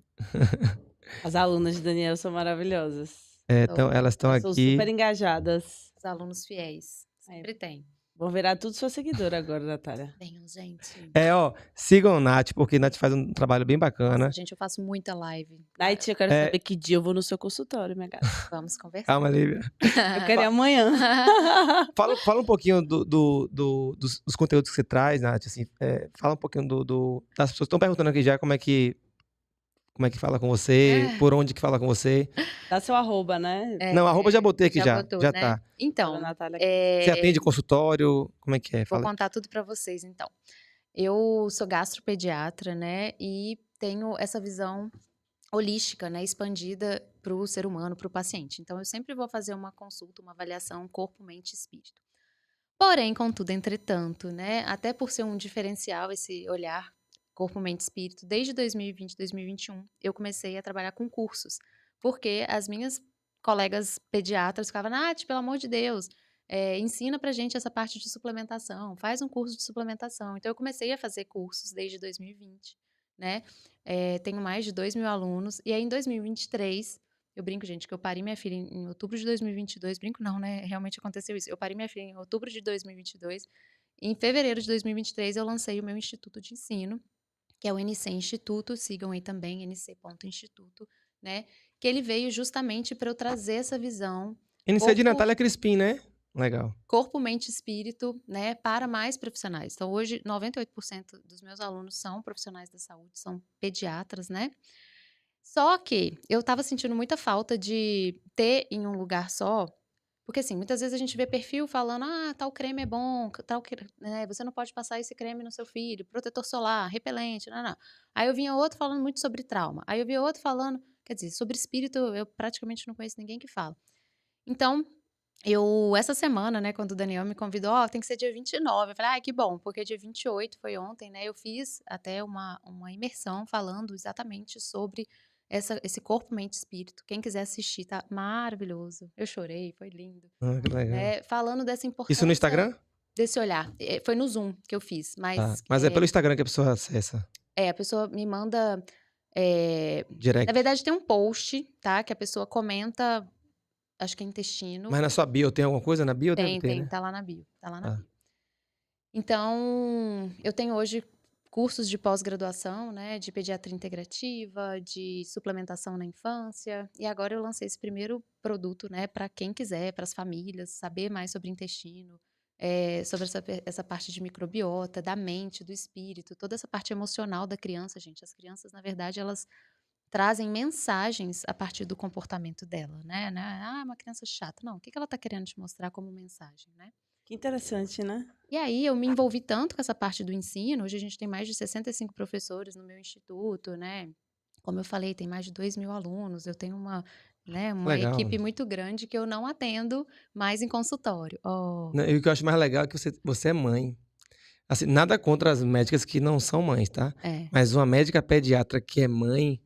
As alunas de Daniel são maravilhosas. Então, elas estão São aqui. super engajadas. Os alunos fiéis. Sempre tem. Vão virar tudo sua seguidora agora, Natália. Venham, gente. Sigam a Nath, porque a Nath faz um trabalho bem bacana. Nossa, gente, eu faço muita live. Nath, eu quero saber que dia eu vou no seu consultório, minha gata. Vamos conversar. Calma, Lívia. Eu quero ir amanhã. Fala um pouquinho dos conteúdos que você traz, Nath. Assim, fala um pouquinho das pessoas estão perguntando aqui já como é que fala com você, por onde que fala com você. Dá seu arroba, né? Não, arroba já botei aqui já. botou, Já né? tá. Então, Natália. Você atende consultório? Como é que é? vou Fala. contar tudo pra vocês, então. Eu sou gastropediatra, né? E tenho essa visão holística, né? Expandida pro ser humano, pro paciente. Então, eu sempre vou fazer uma consulta, uma avaliação corpo, mente e espírito. Porém, contudo, entretanto, né? Até por ser um diferencial esse olhar corpo, mente e espírito, desde 2020, 2021, eu comecei a trabalhar com cursos. Porque as minhas colegas pediatras ficavam, Nath, pelo amor de Deus, ensina pra gente essa parte de suplementação, faz um curso de suplementação. Então, eu comecei a fazer cursos desde 2020, né? Tenho mais de 2.000 alunos. E aí, em 2023, eu brinco, gente, que eu parei minha filha em outubro de 2022. Brinco não, né? Realmente aconteceu isso. Eu parei minha filha em outubro de 2022. E em fevereiro de 2023, eu lancei o meu instituto de ensino, que é o NC Instituto. Sigam aí também, nc.instituto, né? Que ele veio justamente para eu trazer essa visão... NC de Natália Crispim, né? Legal. Corpo, mente e espírito, né, para mais profissionais. Então, hoje, 98% dos meus alunos são profissionais da saúde, são pediatras, né? Só que eu estava sentindo muita falta de ter em um lugar só, porque assim, muitas vezes a gente vê perfil falando, tal creme é bom, né, você não pode passar esse creme no seu filho, protetor solar, repelente, não. Aí eu vinha outro falando muito sobre trauma, aí eu via outro falando, quer dizer, sobre espírito eu praticamente não conheço ninguém que fala. Então, essa semana, né, quando o Daniel me convidou, tem que ser dia 29, eu falei, que bom, porque dia 28 foi ontem, né, eu fiz até uma imersão falando exatamente sobre esse corpo, mente e espírito. Quem quiser assistir, tá maravilhoso. Eu chorei, foi lindo. Que legal. Falando dessa importância... Isso no Instagram? Desse olhar. Foi no Zoom que eu fiz, mas... Mas é pelo Instagram que a pessoa acessa? A pessoa me manda... Direct. Na verdade, tem um post, tá, que a pessoa comenta... Acho que é intestino. Mas na sua bio tem alguma coisa? Na bio tem, né? Tá lá na bio. Bio. Então, eu tenho hoje cursos de pós-graduação, né, de pediatria integrativa, de suplementação na infância, e agora eu lancei esse primeiro produto, né, para quem quiser, para as famílias, saber mais sobre intestino, sobre essa parte de microbiota, da mente, do espírito, toda essa parte emocional da criança, gente. As crianças, na verdade, elas trazem mensagens a partir do comportamento dela, né? Uma criança chata. Não, o que ela está querendo te mostrar como mensagem, né? Que interessante, né? E aí eu me envolvi tanto com essa parte do ensino. Hoje a gente tem mais de 65 professores no meu instituto, né? Como eu falei, tem mais de 2.000 alunos. Eu tenho uma equipe muito grande que eu não atendo mais em consultório. E o que eu acho mais legal é que você é mãe. Assim, nada contra as médicas que não são mães, tá? Mas uma médica pediatra que é mãe...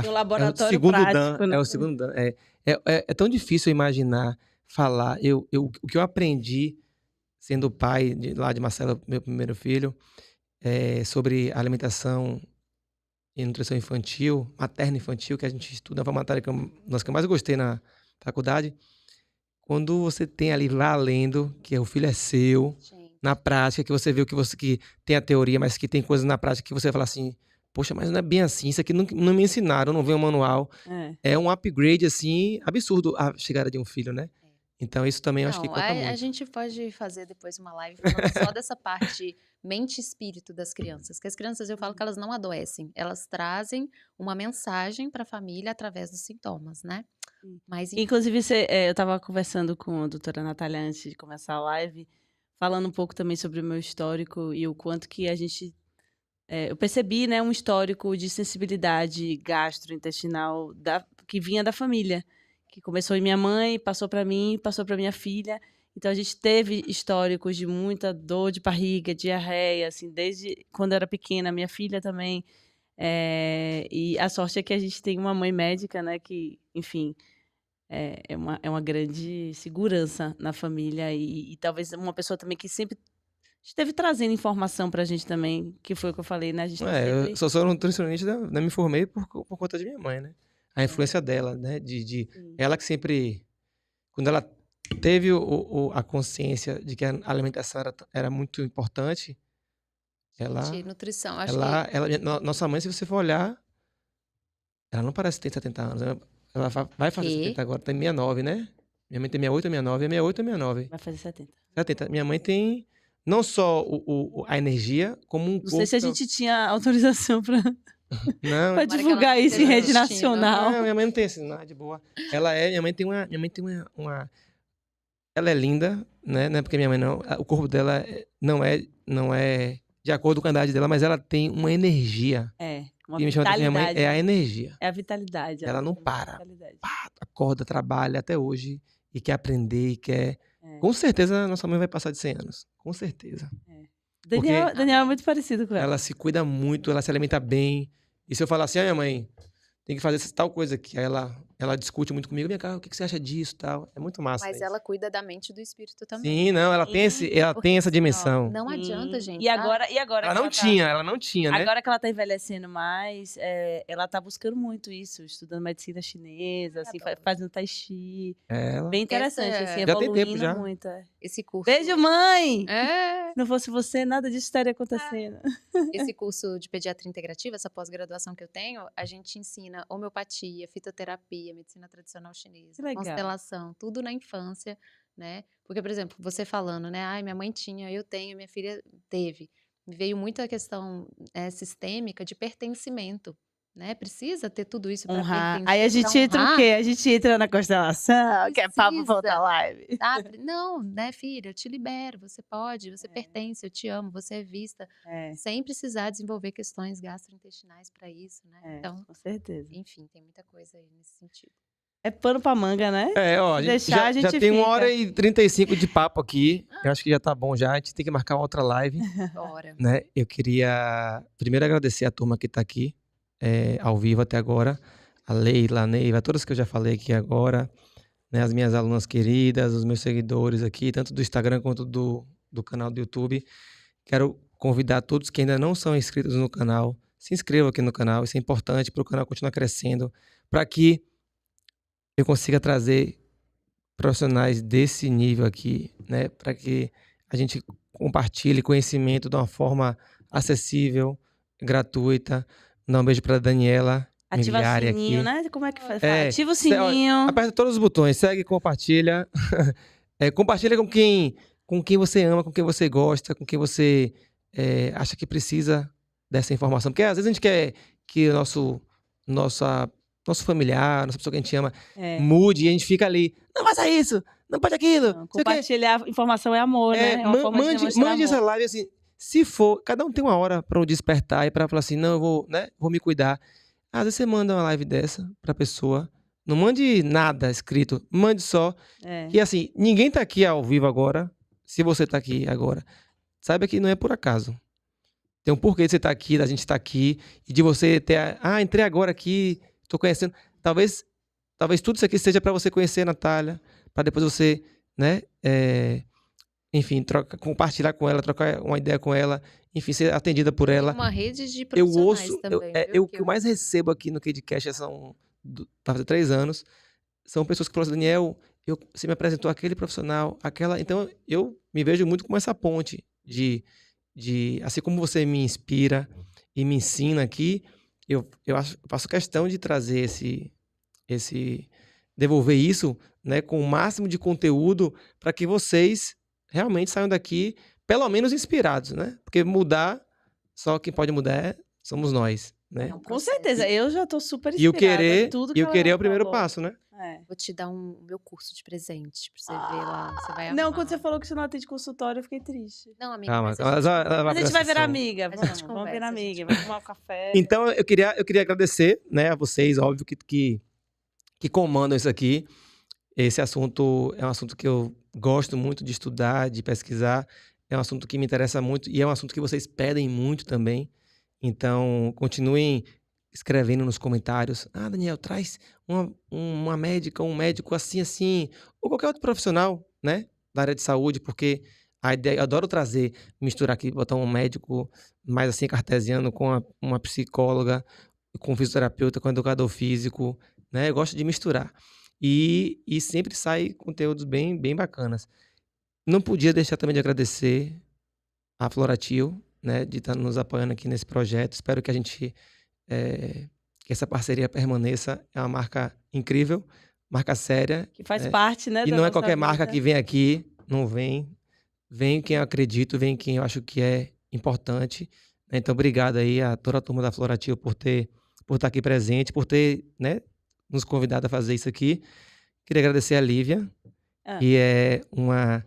o laboratório prático, né? É o segundo dan. É tão difícil imaginar, falar. O que eu aprendi sendo pai lá de Marcelo, meu primeiro filho, sobre alimentação e nutrição infantil, materno-infantil, que a gente estuda, foi uma matéria que eu mais gostei na faculdade. Quando você tem ali lá lendo que o filho é seu, na prática, que você vê que tem a teoria, mas que tem coisas na prática que você fala assim, poxa, mas não é bem assim, isso aqui não me ensinaram, não veio um manual. É um upgrade, assim, absurdo a chegada de um filho, né? Então, isso também eu acho que Não, conta a muito. gente pode fazer depois uma live falando só dessa parte mente e espírito das crianças. Que as crianças, eu falo que elas não adoecem, elas trazem uma mensagem para a família através dos sintomas, né? Sim. Mas, Inclusive, eu estava conversando com a doutora Natália antes de começar a live, falando um pouco também sobre o meu histórico e o quanto que a gente... eu percebi, né, um histórico de sensibilidade gastrointestinal que vinha da família, que começou em minha mãe, passou para mim, passou para minha filha. Então a gente teve históricos de muita dor de barriga, diarreia, assim, desde quando eu era pequena. Minha filha também. E a sorte é que a gente tem uma mãe médica, né, que, enfim, é uma grande segurança na família e talvez uma pessoa também que sempre esteve trazendo informação pra gente também, que foi o que eu falei, né? A gente tá Eu sempre... sou nutricionista, né, me formei por conta de minha mãe, né? A É. influência dela, né? Sim. Ela que sempre... Quando ela teve a consciência de que a alimentação era muito importante, ela... gente, nutrição, acho que Nossa mãe, se você for olhar, ela não parece ter 70 anos. Ela vai fazer Que? 70 agora, tem 69, né? Minha mãe tem 68 ou 69, é 68 ou 69. Vai fazer 70. 70. Minha mãe tem não só a energia, como um Não corpo... sei se a gente tinha autorização pra Não, pra Tomara que ela divulgar não isso em esteja rede assistindo. nacional. Não, minha mãe não tem assim, nada de boa. Minha mãe tem uma... Ela é linda, né? Não é porque minha mãe não... O corpo dela não é de acordo com a idade dela, mas ela tem uma energia. Uma E me chama a atenção, minha mãe vitalidade. é a energia. É a vitalidade. Ela não tem uma para. vitalidade. Pá, acorda, trabalha até hoje e quer aprender e quer... É. Com certeza a nossa mãe vai passar de 100 anos. Com certeza. Daniel é muito parecido com ela. Ela se cuida muito, ela se alimenta bem. E se eu falar assim, minha mãe, tem que fazer essa tal coisa aqui. Aí ela discute muito comigo, minha cara, o que você acha disso e tal? É muito massa. Mas isso. ela cuida da mente e do espírito também. Sim, não, ela tem Porque, essa assim, ó, dimensão. não Sim. adianta, gente. E agora Ela que não tinha, né? Agora que ela tá envelhecendo mais, ela tá buscando muito isso, estudando medicina chinesa, assim, adoro. fazendo tai chi. Ela... Bem interessante, assim, Já tem tempo, evoluindo já. muito. Esse curso. Beijo, mãe! É. Se não fosse você, nada disso estaria acontecendo. Esse curso de pediatria integrativa, essa pós-graduação que eu tenho, a gente ensina homeopatia, fitoterapia, medicina tradicional chinesa, Que legal. constelação, tudo na infância, né? Porque, por exemplo, você falando, né? Ai, minha mãe tinha, eu tenho, minha filha teve. Veio muita questão sistêmica de pertencimento, né? Precisa ter tudo isso para Honrar. pertencer. Aí a gente pra entra o honrar. quê? A gente entra na constelação, que é papo Precisa. volta live. Sabe? Não, né, filha, eu te libero, você pode, você pertence, eu te amo, você é vista, sem precisar desenvolver questões gastrointestinais para isso, né? Então, com certeza. enfim, tem muita coisa aí nesse sentido. É pano pra manga, né? Ó, deixar, a gente já tem 1 fica. hora e 35 de papo aqui. Eu acho que já tá bom já. A gente tem que marcar uma outra live, Bora. né? Eu queria primeiro agradecer a turma que tá aqui, ao vivo até agora. A Leila, a Neiva, todas que eu já falei aqui agora, né? As minhas alunas queridas, os meus seguidores aqui, tanto do Instagram quanto do canal do YouTube. Quero convidar todos que ainda não são inscritos no canal, se inscrevam aqui no canal. Isso é importante para o canal continuar crescendo, para que eu consiga trazer profissionais desse nível aqui, né? Para que a gente compartilhe conhecimento de uma forma acessível, gratuita. Dar um beijo para a Daniela. Ativa o Miliari sininho, aqui. né? Como é que faz? É, Ativa o sininho. Aperta todos os botões, segue, compartilha. Compartilha com quem você ama, com quem você gosta, com quem você acha que precisa dessa informação. Porque às vezes a gente quer que o nosso familiar, nossa pessoa que a gente ama, mude e a gente fica ali. Não faça isso, não pode aquilo. Não, compartilhar informação é amor, né? É uma forma de demonstrar Mande amor. essa live assim. Se for, cada um tem uma hora para despertar e para falar assim, não, eu vou me cuidar. Às vezes você manda uma live dessa pra pessoa, não mande nada escrito, mande só. E assim, ninguém tá aqui ao vivo agora, se você tá aqui agora. Saiba que não é por acaso. Tem um porquê de você estar aqui, da gente estar aqui, e de você ter, entrei agora aqui, tô conhecendo. Talvez tudo isso aqui seja para você conhecer a Natália, para depois você, né, enfim, compartilhar com ela, trocar uma ideia com ela, enfim, ser atendida por ela. Uma rede de Eu profissionais ouço, também. o que eu mais recebo aqui no KidCast vai fazer 3 anos, são pessoas que falam assim, Daniel, você me apresentou aquele profissional, aquela... Então, eu me vejo muito como essa ponte de assim como você me inspira e me ensina aqui, eu faço questão de trazer devolver isso, né, com o máximo de conteúdo para que vocês realmente saiam daqui, pelo menos inspirados, né? Porque mudar, só quem pode mudar somos nós, né? um Com processo. certeza, eu já tô super E o inspirada. querer, Tudo e que o querer é ela o primeiro falou. passo, né? É. Vou te dar o meu curso de presente pra você ver lá. Você vai Não, amar. quando você falou que você não atende consultório, eu fiquei triste. Não, amiga, Calma, mas a calma, gente ela conversa. vai Mas a gente vai virar sessão. amiga, A gente vamos virar conversa, a gente amiga, vamos tomar um café. Então, eu queria agradecer, né, a vocês, óbvio, que comandam isso aqui. Esse assunto é um assunto que eu gosto muito de estudar, de pesquisar. É um assunto que me interessa muito e é um assunto que vocês pedem muito também. Então, continuem escrevendo nos comentários. Ah, Daniel, traz uma médica, um médico assim, assim, ou qualquer outro profissional, né, da área de saúde, porque a ideia, eu adoro trazer, misturar aqui, botar um médico mais assim, cartesiano, com uma psicóloga, com um fisioterapeuta, com um educador físico, né, eu gosto de misturar. E sempre sai conteúdos bem, bem bacanas. Não podia deixar também de agradecer a Floratil, né, de estar nos apoiando aqui nesse projeto. Espero que a gente que essa parceria permaneça. É uma marca incrível, marca séria. Que faz parte, né, E da não é nossa qualquer marca vida. que vem aqui, não vem. Vem quem eu acredito, vem quem eu acho que é importante. Então, obrigado aí a toda a turma da Floratil por estar aqui presente, por ter, né, nos convidado a fazer isso aqui. Queria agradecer a Lívia, que é uma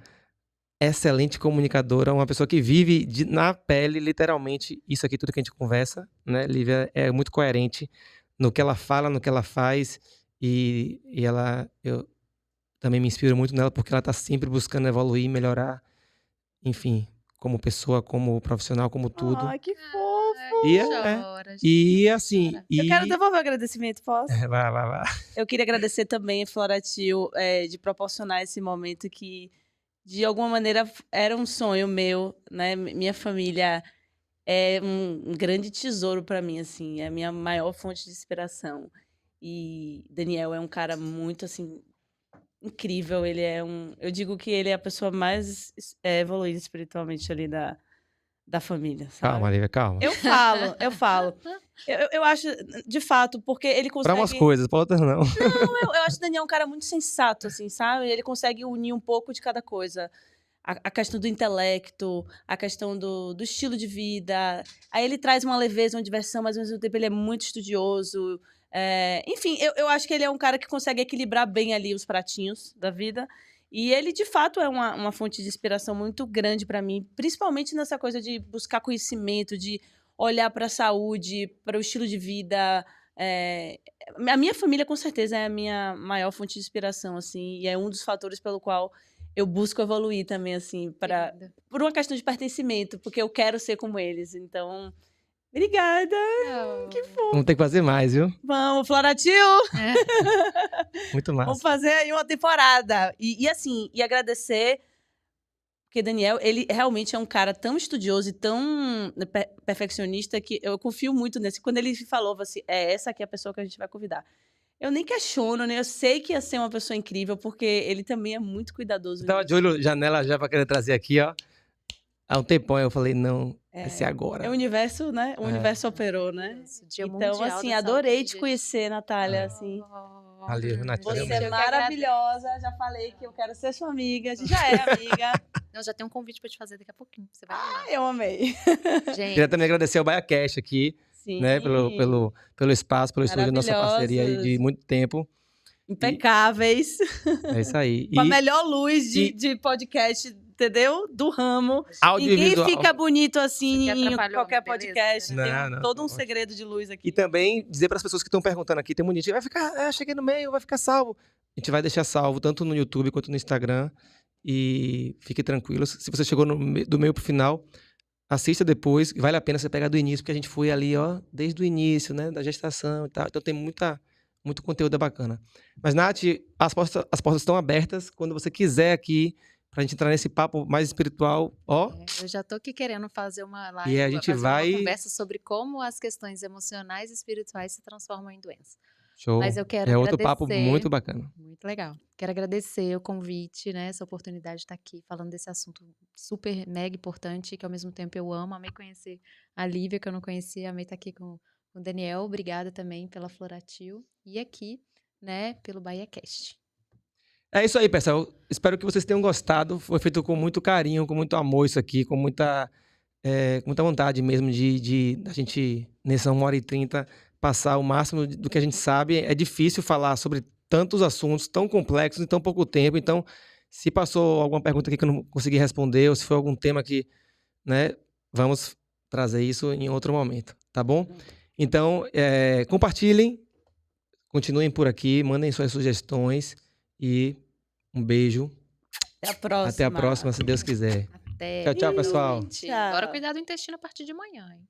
excelente comunicadora, uma pessoa que vive na pele, literalmente, isso aqui, tudo que a gente conversa, né? Lívia é muito coerente no que ela fala, no que ela faz, e eu também me inspiro muito nela, porque ela está sempre buscando evoluir, melhorar, enfim, como pessoa, como profissional, como tudo. Ai, que fofo! E Chora, e assim... chora. Eu quero devolver o agradecimento, posso? Vai. Eu queria agradecer também a Floratil de proporcionar esse momento que, de alguma maneira, era um sonho meu, né? Minha família é um grande tesouro para mim, assim, é a minha maior fonte de inspiração. E Daniel é um cara muito, assim, incrível. Ele é eu digo que ele é a pessoa mais evoluída espiritualmente ali da família, sabe? Calma, Lívia, calma. Eu falo. Eu acho, de fato, porque ele Para consegue... umas coisas, para outras não. Eu acho o Daniel um cara muito sensato, assim, sabe? Ele consegue unir um pouco de cada coisa. A questão do intelecto, a questão do estilo de vida. Aí ele traz uma leveza, uma diversão, mas ao mesmo tempo ele é muito estudioso. Enfim, eu acho que ele é um cara que consegue equilibrar bem ali os pratinhos da vida. E ele, de fato, é uma fonte de inspiração muito grande para mim, principalmente nessa coisa de buscar conhecimento, de olhar para a saúde, para o estilo de vida. A minha família, com certeza, é a minha maior fonte de inspiração, assim, e é um dos fatores pelo qual eu busco evoluir também, assim, por uma questão de pertencimento, porque eu quero ser como eles. Então, obrigada! Que fofo! Vamos ter que fazer mais, viu? Vamos, Floratil! Muito massa. Vamos fazer aí uma temporada. E assim, agradecer, porque Daniel, ele realmente é um cara tão estudioso e tão perfeccionista que eu confio muito nesse. Quando ele falou assim, essa aqui é a pessoa que a gente vai convidar. Eu nem questiono, né? Eu sei que ia ser uma pessoa incrível, porque ele também é muito cuidadoso. Eu tava de olho janela já pra querer trazer aqui, ó. Há um tempão eu falei, não, vai ser agora. É o universo, né? O universo operou, né? Dia Então, Mundial assim, da adorei Saúde, te conhecer, Natália, assim. Valeu, Natália. Você é maravilhosa, já falei que eu quero ser sua amiga, a gente já é amiga. Não, já tem um convite pra te fazer daqui a pouquinho. Você vai lá. Eu amei. Gente, Queria também agradecer ao BaiaCast aqui, Sim. né, pelo espaço, pelo estúdio, nossa parceria aí de muito tempo. Impecáveis. É isso aí. Com a melhor luz de podcast, entendeu? Do ramo. Audiovisual. Ninguém fica bonito assim Você que em atrapalhou, qualquer beleza? podcast. Não, Tem não, todo tá um ótimo. segredo de luz aqui. E também dizer para as pessoas que estão perguntando aqui, tem muita gente, vai ficar, cheguei no meio, vai ficar salvo. A gente vai deixar salvo tanto no YouTube quanto no Instagram. E fique tranquilo. Se você chegou do meio pro final, assista depois. Vale a pena você pegar do início, porque a gente foi ali, ó, desde o início, né, da gestação e tal. Então tem muito conteúdo bacana. Mas, Nath, as portas estão abertas quando você quiser aqui, pra gente entrar nesse papo mais espiritual, ó. eu já tô aqui querendo fazer uma live, E a gente fazer vai... uma conversa sobre como as questões emocionais e espirituais se transformam em doença. Show. Mas eu quero É outro agradecer. papo muito bacana. Muito legal. Quero agradecer o convite, né? Essa oportunidade de estar aqui falando desse assunto super, mega importante, que ao mesmo tempo eu amo. Amei conhecer a Lívia, que eu não conhecia. Amei estar aqui com o Daniel. Obrigada também pela Floratil. E aqui, né, pelo BahiaCast. É isso aí, pessoal. Espero que vocês tenham gostado. Foi feito com muito carinho, com muito amor isso aqui, com muita vontade mesmo de a gente, nessa 1h30, passar o máximo do que a gente sabe. É difícil falar sobre tantos assuntos tão complexos em tão pouco tempo. Então, se passou alguma pergunta aqui que eu não consegui responder, ou se foi algum tema que, né, vamos trazer isso em outro momento, tá bom? Então, compartilhem, continuem por aqui, mandem suas sugestões e um beijo. Até a próxima. Até a próxima, se Deus quiser. Até. Tchau, tchau, pessoal. Gente, Tchau. bora cuidar do intestino a partir de amanhã, hein?